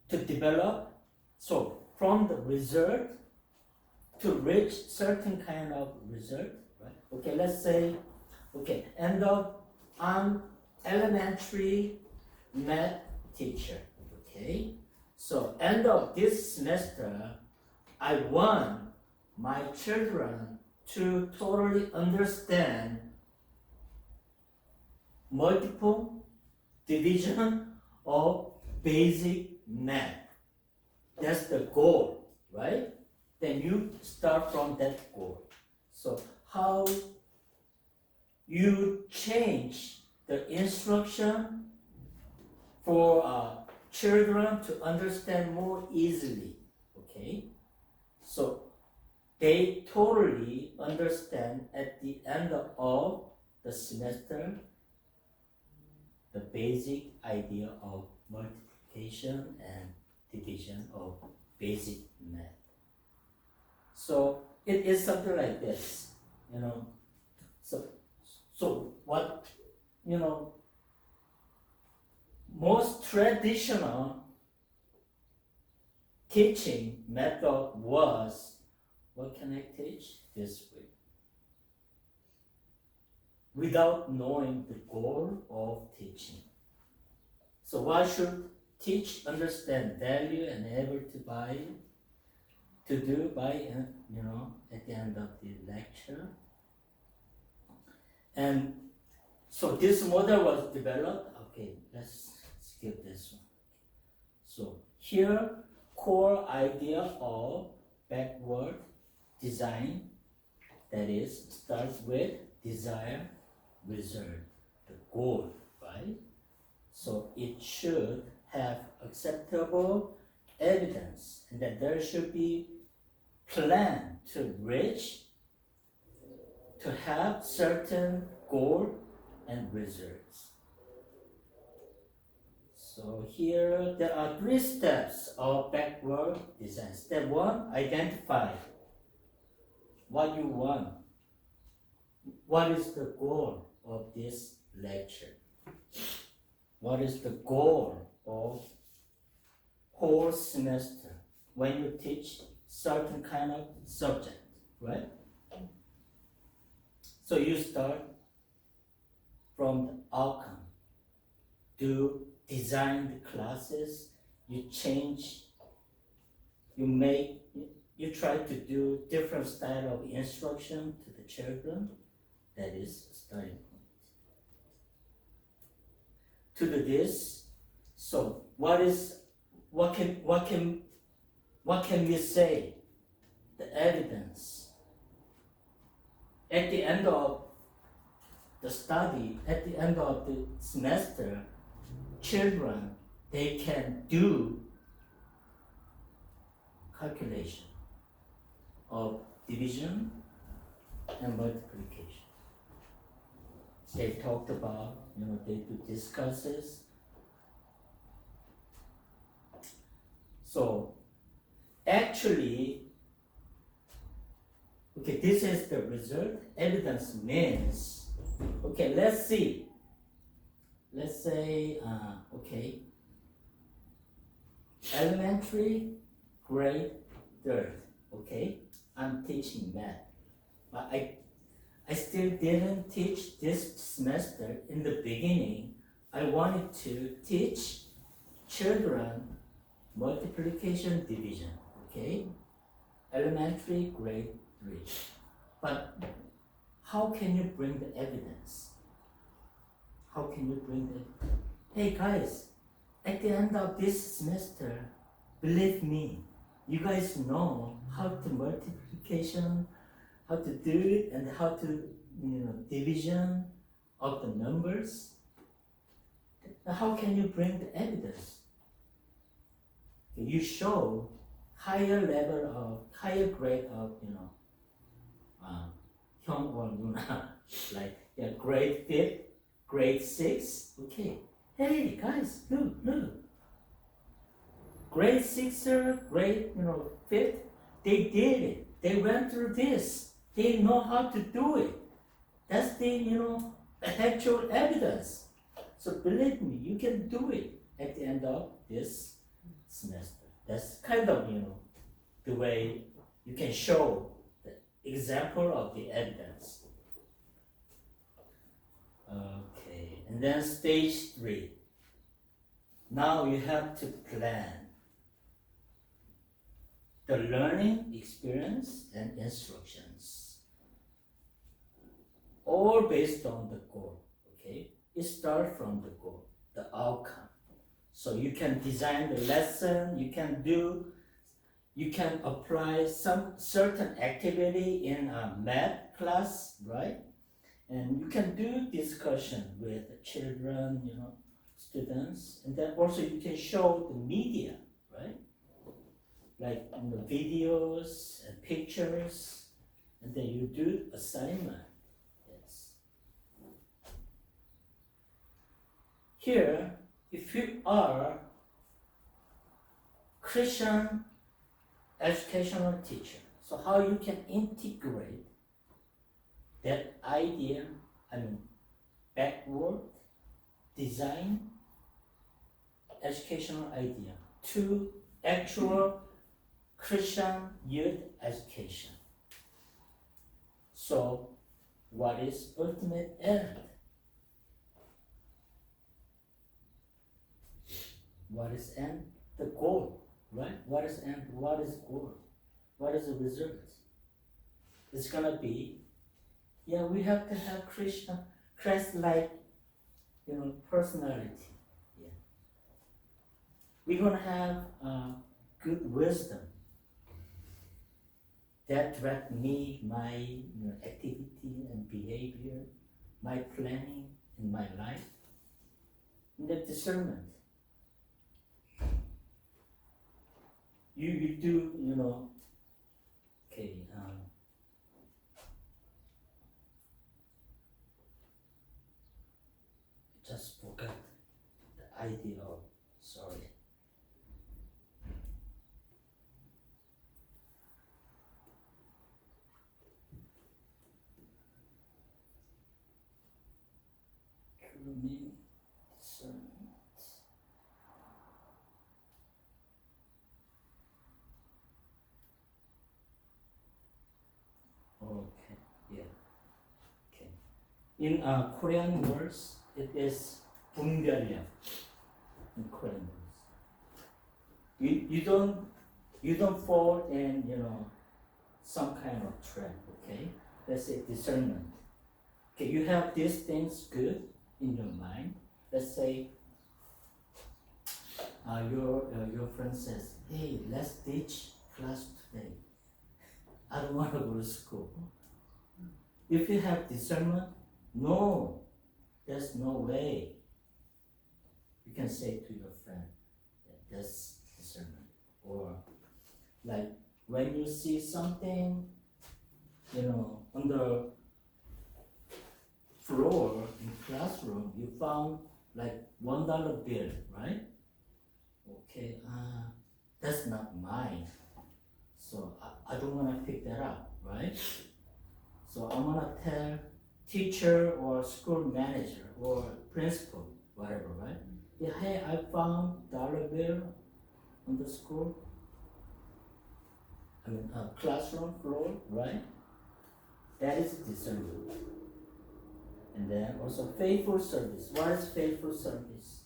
to develop. So from the result to reach certain kind of result, right? Okay, let's say, okay, end up I'm elementary math teacher. Okay, so end of this semester, I want my children to totally understand multiple division of basic math. That's the goal, right? Then you start from that goal. So how you change the instruction for children to understand more easily, okay? So they totally understand at the end of the semester the basic idea of multiplication and division of basic math. So it is something like this, you know. So what, you know, most traditional teaching method was what can I teach this week? Without knowing the goal of teaching. So what should teach, understand, value, and able to do by, at the end of the lecture. And so this model was developed. Okay, let's skip this one. So here, core idea of backward design, that is, starts with desire, result, the goal, right? So it should have acceptable evidence, and that there should be plan to reach, to have certain goal and results. So here there are 3 steps of backward design. Step 1, identify what you want. What is the goal of this lecture? What is the goal of whole semester when you teach certain kind of subject, right? So you start from the outcome. To design the classes, you change, you try to do different style of instruction to the children. That is starting point. To do this, so what can we say? The evidence. At the end of the study, at the end of the semester, children, they can do calculation of division and multiplication. They talked about, they do discusses. So actually, okay, this is the result. Evidence means, okay, let's see. Let's say, elementary grade 3rd, okay? I'm teaching math, but I still didn't teach this semester. In the beginning, I wanted to teach children multiplication, division, okay? Elementary grade 3. But how can you bring the evidence? How can you bring the, hey guys, at the end of this semester, believe me, you guys know how to multiplication, how to do it, and how to, division of the numbers. How can you bring the evidence? You show higher grade of, 형 or 누나, like grade 5th, grade 6, okay. Hey guys, look. Grade 6er, grade 5th, they did it. They went through this. They know how to do it. That's the actual evidence. So believe me, you can do it at the end of this semester. That's kind of the way you can show the example of the evidence. Okay, and then stage 3. Now you have to plan the learning experience and instructions, all based on the goal, okay? You start from the goal, the outcome. So you can design the lesson, you can apply some certain activity in a math class, right? And you can do discussion with the children, students, and then also you can show the media, right? Like videos and pictures, and then you do assignment. Yes. Here, if you are Christian educational teacher, so how you can integrate that idea, backward design educational idea to actual Christian youth education. So, what is ultimate end? What is end? The goal, right? What is end? What is goal? What is the result? It's gonna be, yeah, we have to have Christ-like, personality. Yeah, we're gonna have good wisdom that direct me, my activity and behavior, my planning in my life, and the discernment. You do, okay, just forgot the idea of, sorry. Grooming, discernment. Okay, yeah, okay. In Korean words, it is 분별력. In Korean words, you don't fall in some kind of trap. Okay, let's say discernment. Okay, you have these things good in your mind. Let's say your friend says, "Hey, let's ditch class today. I don't want to go to school." If you have discernment, no, there's no way. You can say to your friend, that's discernment. Or like when you see something, on the floor in classroom, you found like $1 bill, right? Okay, that's not mine. So I don't want to pick that up, right? So I'm gonna tell teacher or school manager or principal, whatever, right? Yeah, hey, I found dollar bill on the school, classroom floor, right? That is discernment. And then also faithful service. What is faithful service?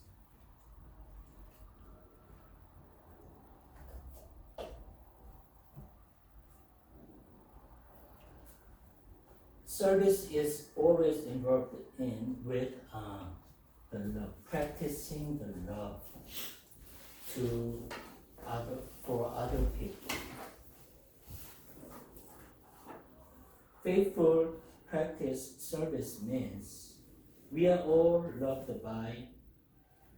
Service is always involved with the love, practicing the love for other people. Faithful practice service means we are all loved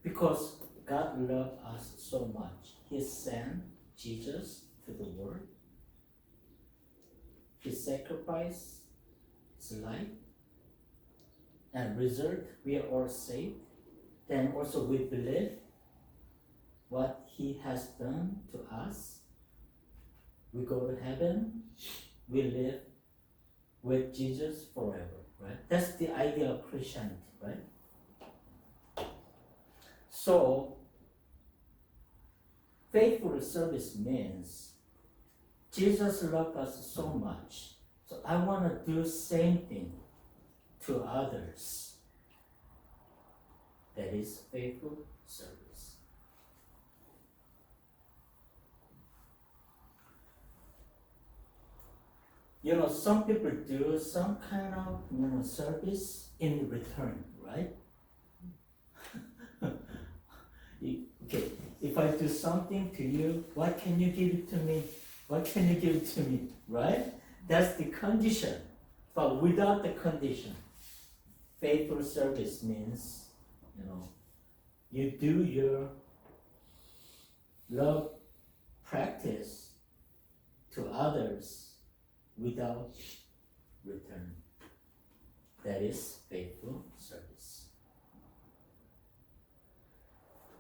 because God loved us so much. He sent Jesus to the world. He sacrificed His life, and result, we are all saved. Then also we believe what He has done to us. We go to heaven, we live with Jesus forever, right? That's the idea of Christianity, right? So, faithful service means Jesus loved us so much. So I want to do same thing to others. That is faithful service. Some people do some kind of service in return, right? Okay, if I do something to you, what can you give it to me? What can you give it to me, right? That's the condition. But without the condition, faithful service means, you do your love practice to others without return. That is faithful service.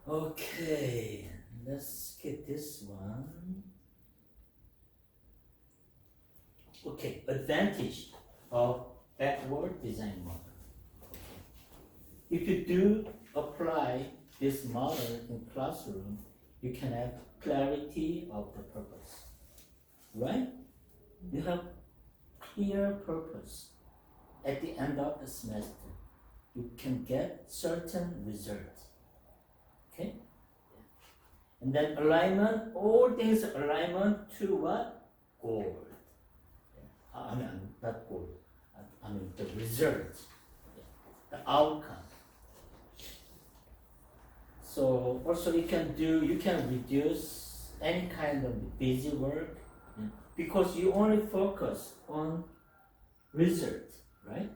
Okay, let's skip this one. Okay, advantage of backward design model. If you do apply this model in classroom, you can have clarity of the purpose, right? You have clear purpose at the end of the semester, you can get certain results. Okay? And then alignment, all things alignment to what? Goal. I mean, not goal. I mean the result, the outcome. So also you can reduce any kind of busy work because you only focus on result, right?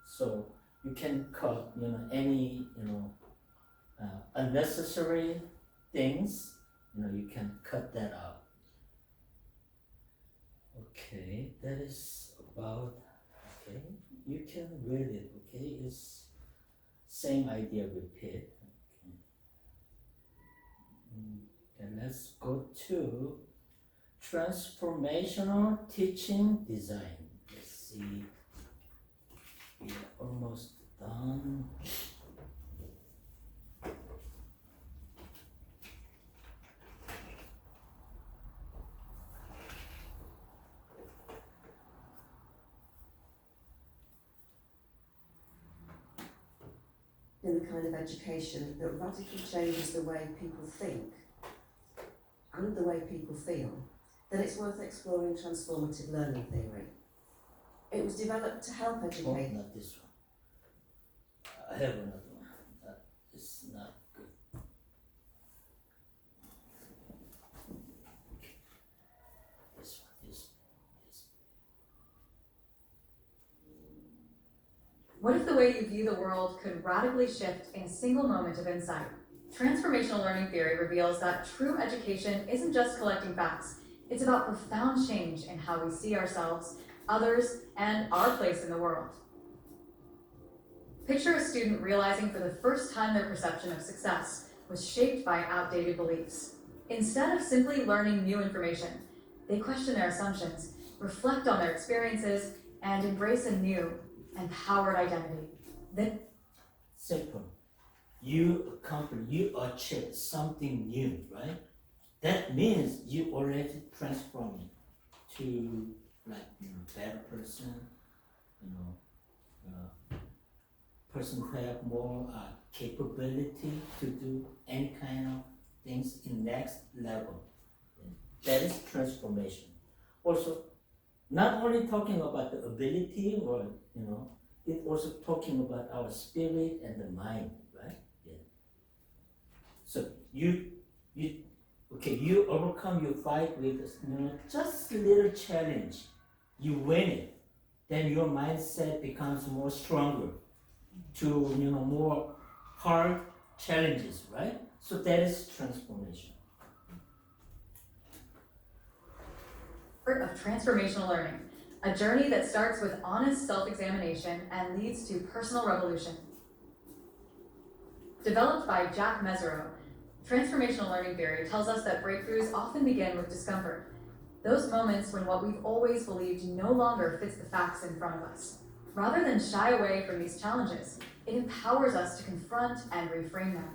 So you can cut, any, unnecessary things, you can cut that out. Okay, that is about, okay, you can read it, okay, it's same idea repeat. And let's go to transformational teaching design. Let's see, we are almost done. In the kind of education that radically changes the way people think and the way people feel, then it's worth exploring transformative learning theory. It was developed to help educate. Oh, not this one. I have another one. That is not good. This one, this. What if the way you view the world could radically shift in a single moment of insight? Transformational learning theory reveals that true education isn't just collecting facts. It's about profound change in how we see ourselves, others, and our place in the world. Picture a student realizing for the first time their perception of success was shaped by outdated beliefs. Instead of simply learning new information, they question their assumptions, reflect on their experiences, and embrace a new, empowered identity. Then, Simple. You achieve something new, right? That means you already transforming to better person, person who have more capability to do any kind of things in next level. That is transformation. Also, not only talking about the ability or it's also talking about our spirit and the mind, right? Yeah. So you overcome your fight with just a little challenge. You win it, then your mindset becomes more stronger to more hard challenges, right? So that is transformation. of transformational learning, a journey that starts with honest self-examination and leads to personal revolution. Developed by Jack Mesereau, transformational learning theory tells us that breakthroughs often begin with discomfort, those moments when what we've always believed no longer fits the facts in front of us. Rather than shy away from these challenges, it empowers us to confront and reframe them.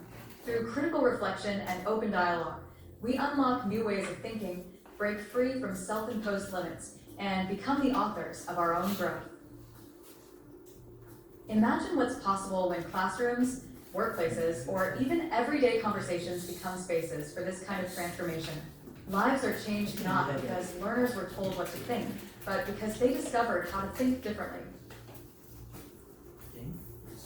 Through critical reflection and open dialogue, we unlock new ways of thinking, break free from self-imposed limits, and become the authors of our own growth. Imagine what's possible when classrooms, workplaces, or even everyday conversations become spaces for this kind of transformation. Lives are changed not because learners were told what to think, but because they discovered how to think differently.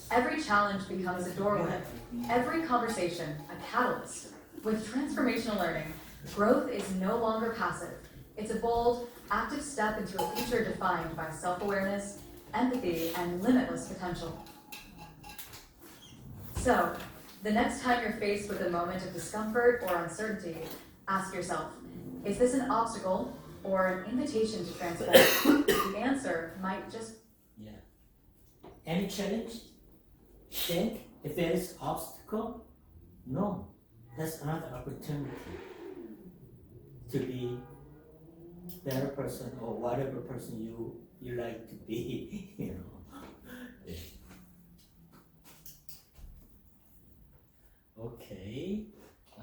Every challenge becomes a doorway, every conversation a catalyst. With transformational learning, growth is no longer passive. It's a bold, active step into a future defined by self-awareness, empathy, and limitless potential. So, the next time you're faced with a moment of discomfort or uncertainty, ask yourself, is this an obstacle or an invitation to transform? The answer might just... Yeah. Any challenge? Think if there is obstacle? No. That's another opportunity to be better person or whatever person you like to be, Yeah. Okay,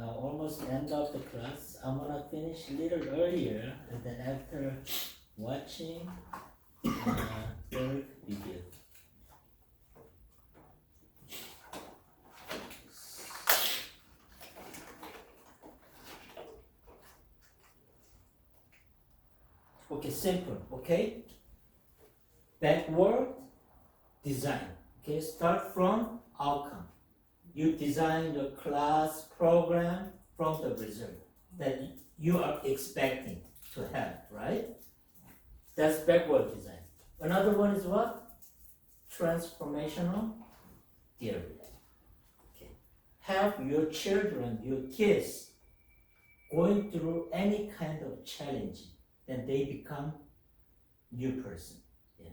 almost end of the class. I'm gonna finish a little earlier, and then after watching third video. Okay, simple, okay? Backward design, okay? Start from outcome. You design your class program from the result that you are expecting to have, right? That's backward design. Another one is what? Transformational theory. Okay. Have your children, your kids, going through any kind of challenge, then they become new person. Yeah.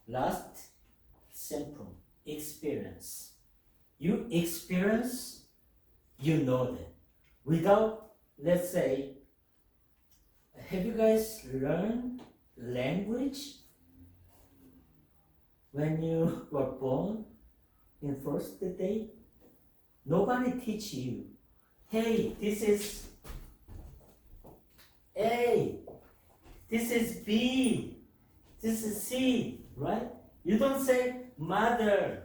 Last, simple, experience. You experience, you know that. Without, let's say, have you guys learned language when you were born in first day? Nobody teach you. Hey, this is A, this is B, this is C, right? You don't say mother.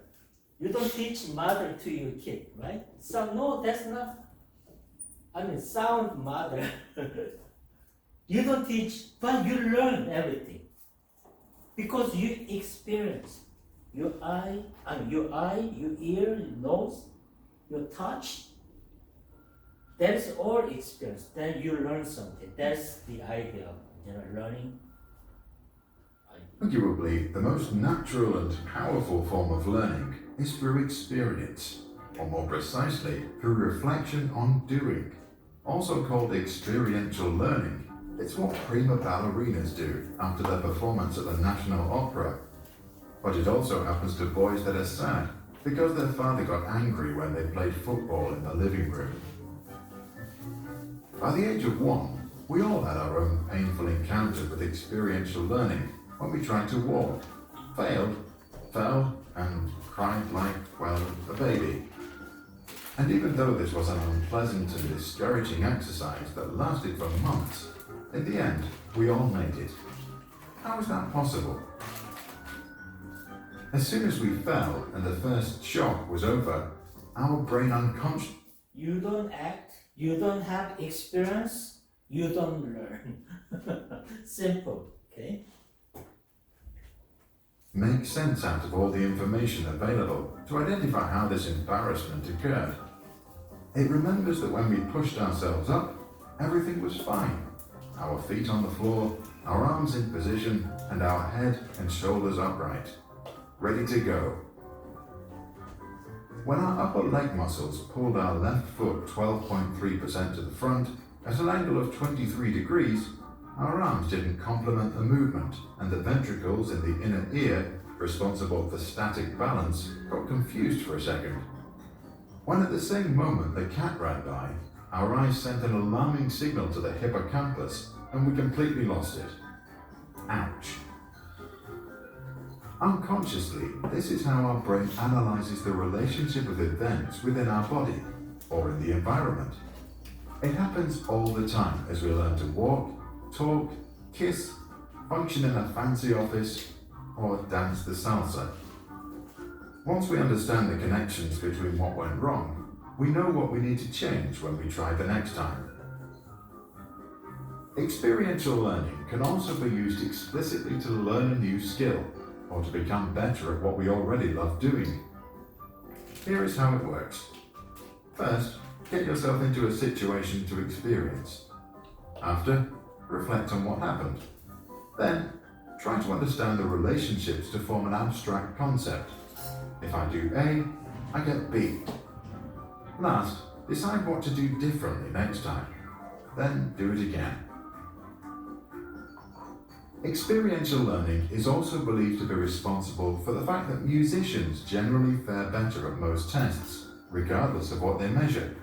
You don't teach mother to your kid, right? So no, that's not, sound mother. You don't teach, but you learn everything. Because you experience. Your eye, your ear, your nose, your touch. That is all experience. Then you learn something. That's the idea of learning. Arguably, the most natural and powerful form of learning is through experience, or more precisely, through reflection on doing. Also called experiential learning, it's what prima ballerinas do after their performance at the National Opera. But it also happens to boys that are sad because their father got angry when they played football in the living room. By the age of 1, we all had our own painful encounter with experiential learning when we tried to walk, failed, fell, and cried like, well, a baby. And even though this was an unpleasant and discouraging exercise that lasted for months, in the end, we all made it. How is that possible? As soon as we fell and the first shock was over, our brain unconscious. You don't act, you don't have experience, you don't learn. Simple, okay? Make sense out of all the information available to identify how this embarrassment occurred. It remembers that when we pushed ourselves up, everything was fine. Our feet on the floor, our arms in position, and our head and shoulders upright, ready to go. When our upper leg muscles pulled our left foot 12.3% to the front at an angle of 23 degrees, our arms didn't complement the movement, and the ventricles in the inner ear, responsible for static balance, got confused for a second. When at the same moment the cat ran by, our eyes sent an alarming signal to the hippocampus, and we completely lost it. Ouch. Unconsciously, this is how our brain analyzes the relationship of events within our body, or in the environment. It happens all the time as we learn to walk, talk, kiss, function in a fancy office, or dance the salsa. Once we understand the connections between what went wrong, we know what we need to change when we try the next time. Experiential learning can also be used explicitly to learn a new skill, or to become better at what we already love doing. Here is how it works. First, get yourself into a situation to experience. After, reflect on what happened. Then, try to understand the relationships to form an abstract concept. If I do A, I get B. Last, decide what to do differently next time. Then do it again. Experiential learning is also believed to be responsible for the fact that musicians generally fare better at most tests, regardless of what they measure.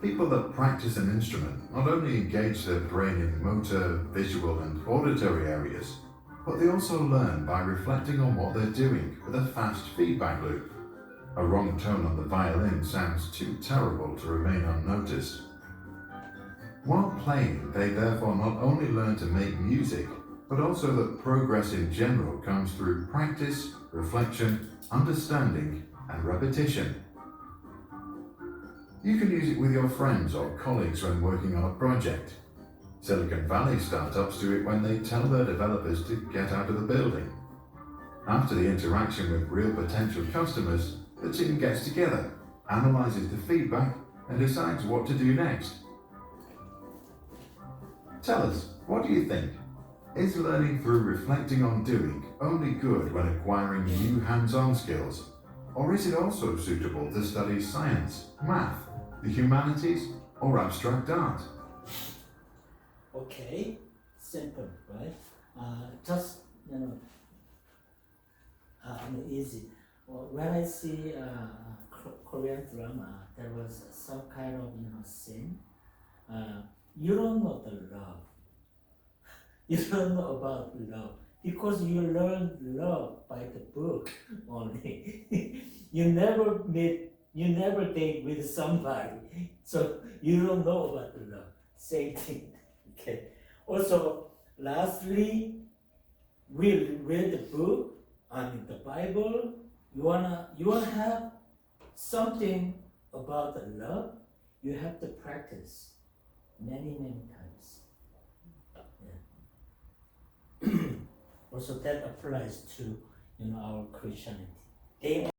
People that practice an instrument not only engage their brain in motor, visual, and auditory areas, but they also learn by reflecting on what they're doing with a fast feedback loop. A wrong tone on the violin sounds too terrible to remain unnoticed. While playing, they therefore not only learn to make music, but also that progress in general comes through practice, reflection, understanding, and repetition. You can use it with your friends or colleagues when working on a project. Silicon Valley startups do it when they tell their developers to get out of the building. After the interaction with real potential customers, the team gets together, analyzes the feedback, and decides what to do next. Tell us, what do you think? Is learning through reflecting on doing only good when acquiring new hands-on skills? Or is it also suitable to study science, math, the humanities, or abstract art? Okay, simple, right? Just, easy. Well, when I see Korean drama, there was some kind of, scene. You don't know the love. You don't know about love because you learn love by the book only. you never date with somebody, so you don't know about the love. Same thing. Okay. Also, lastly, we read the book, the Bible. You wanna have something about the love. You have to practice many times. Yeah. Also, that applies to our Christianity. They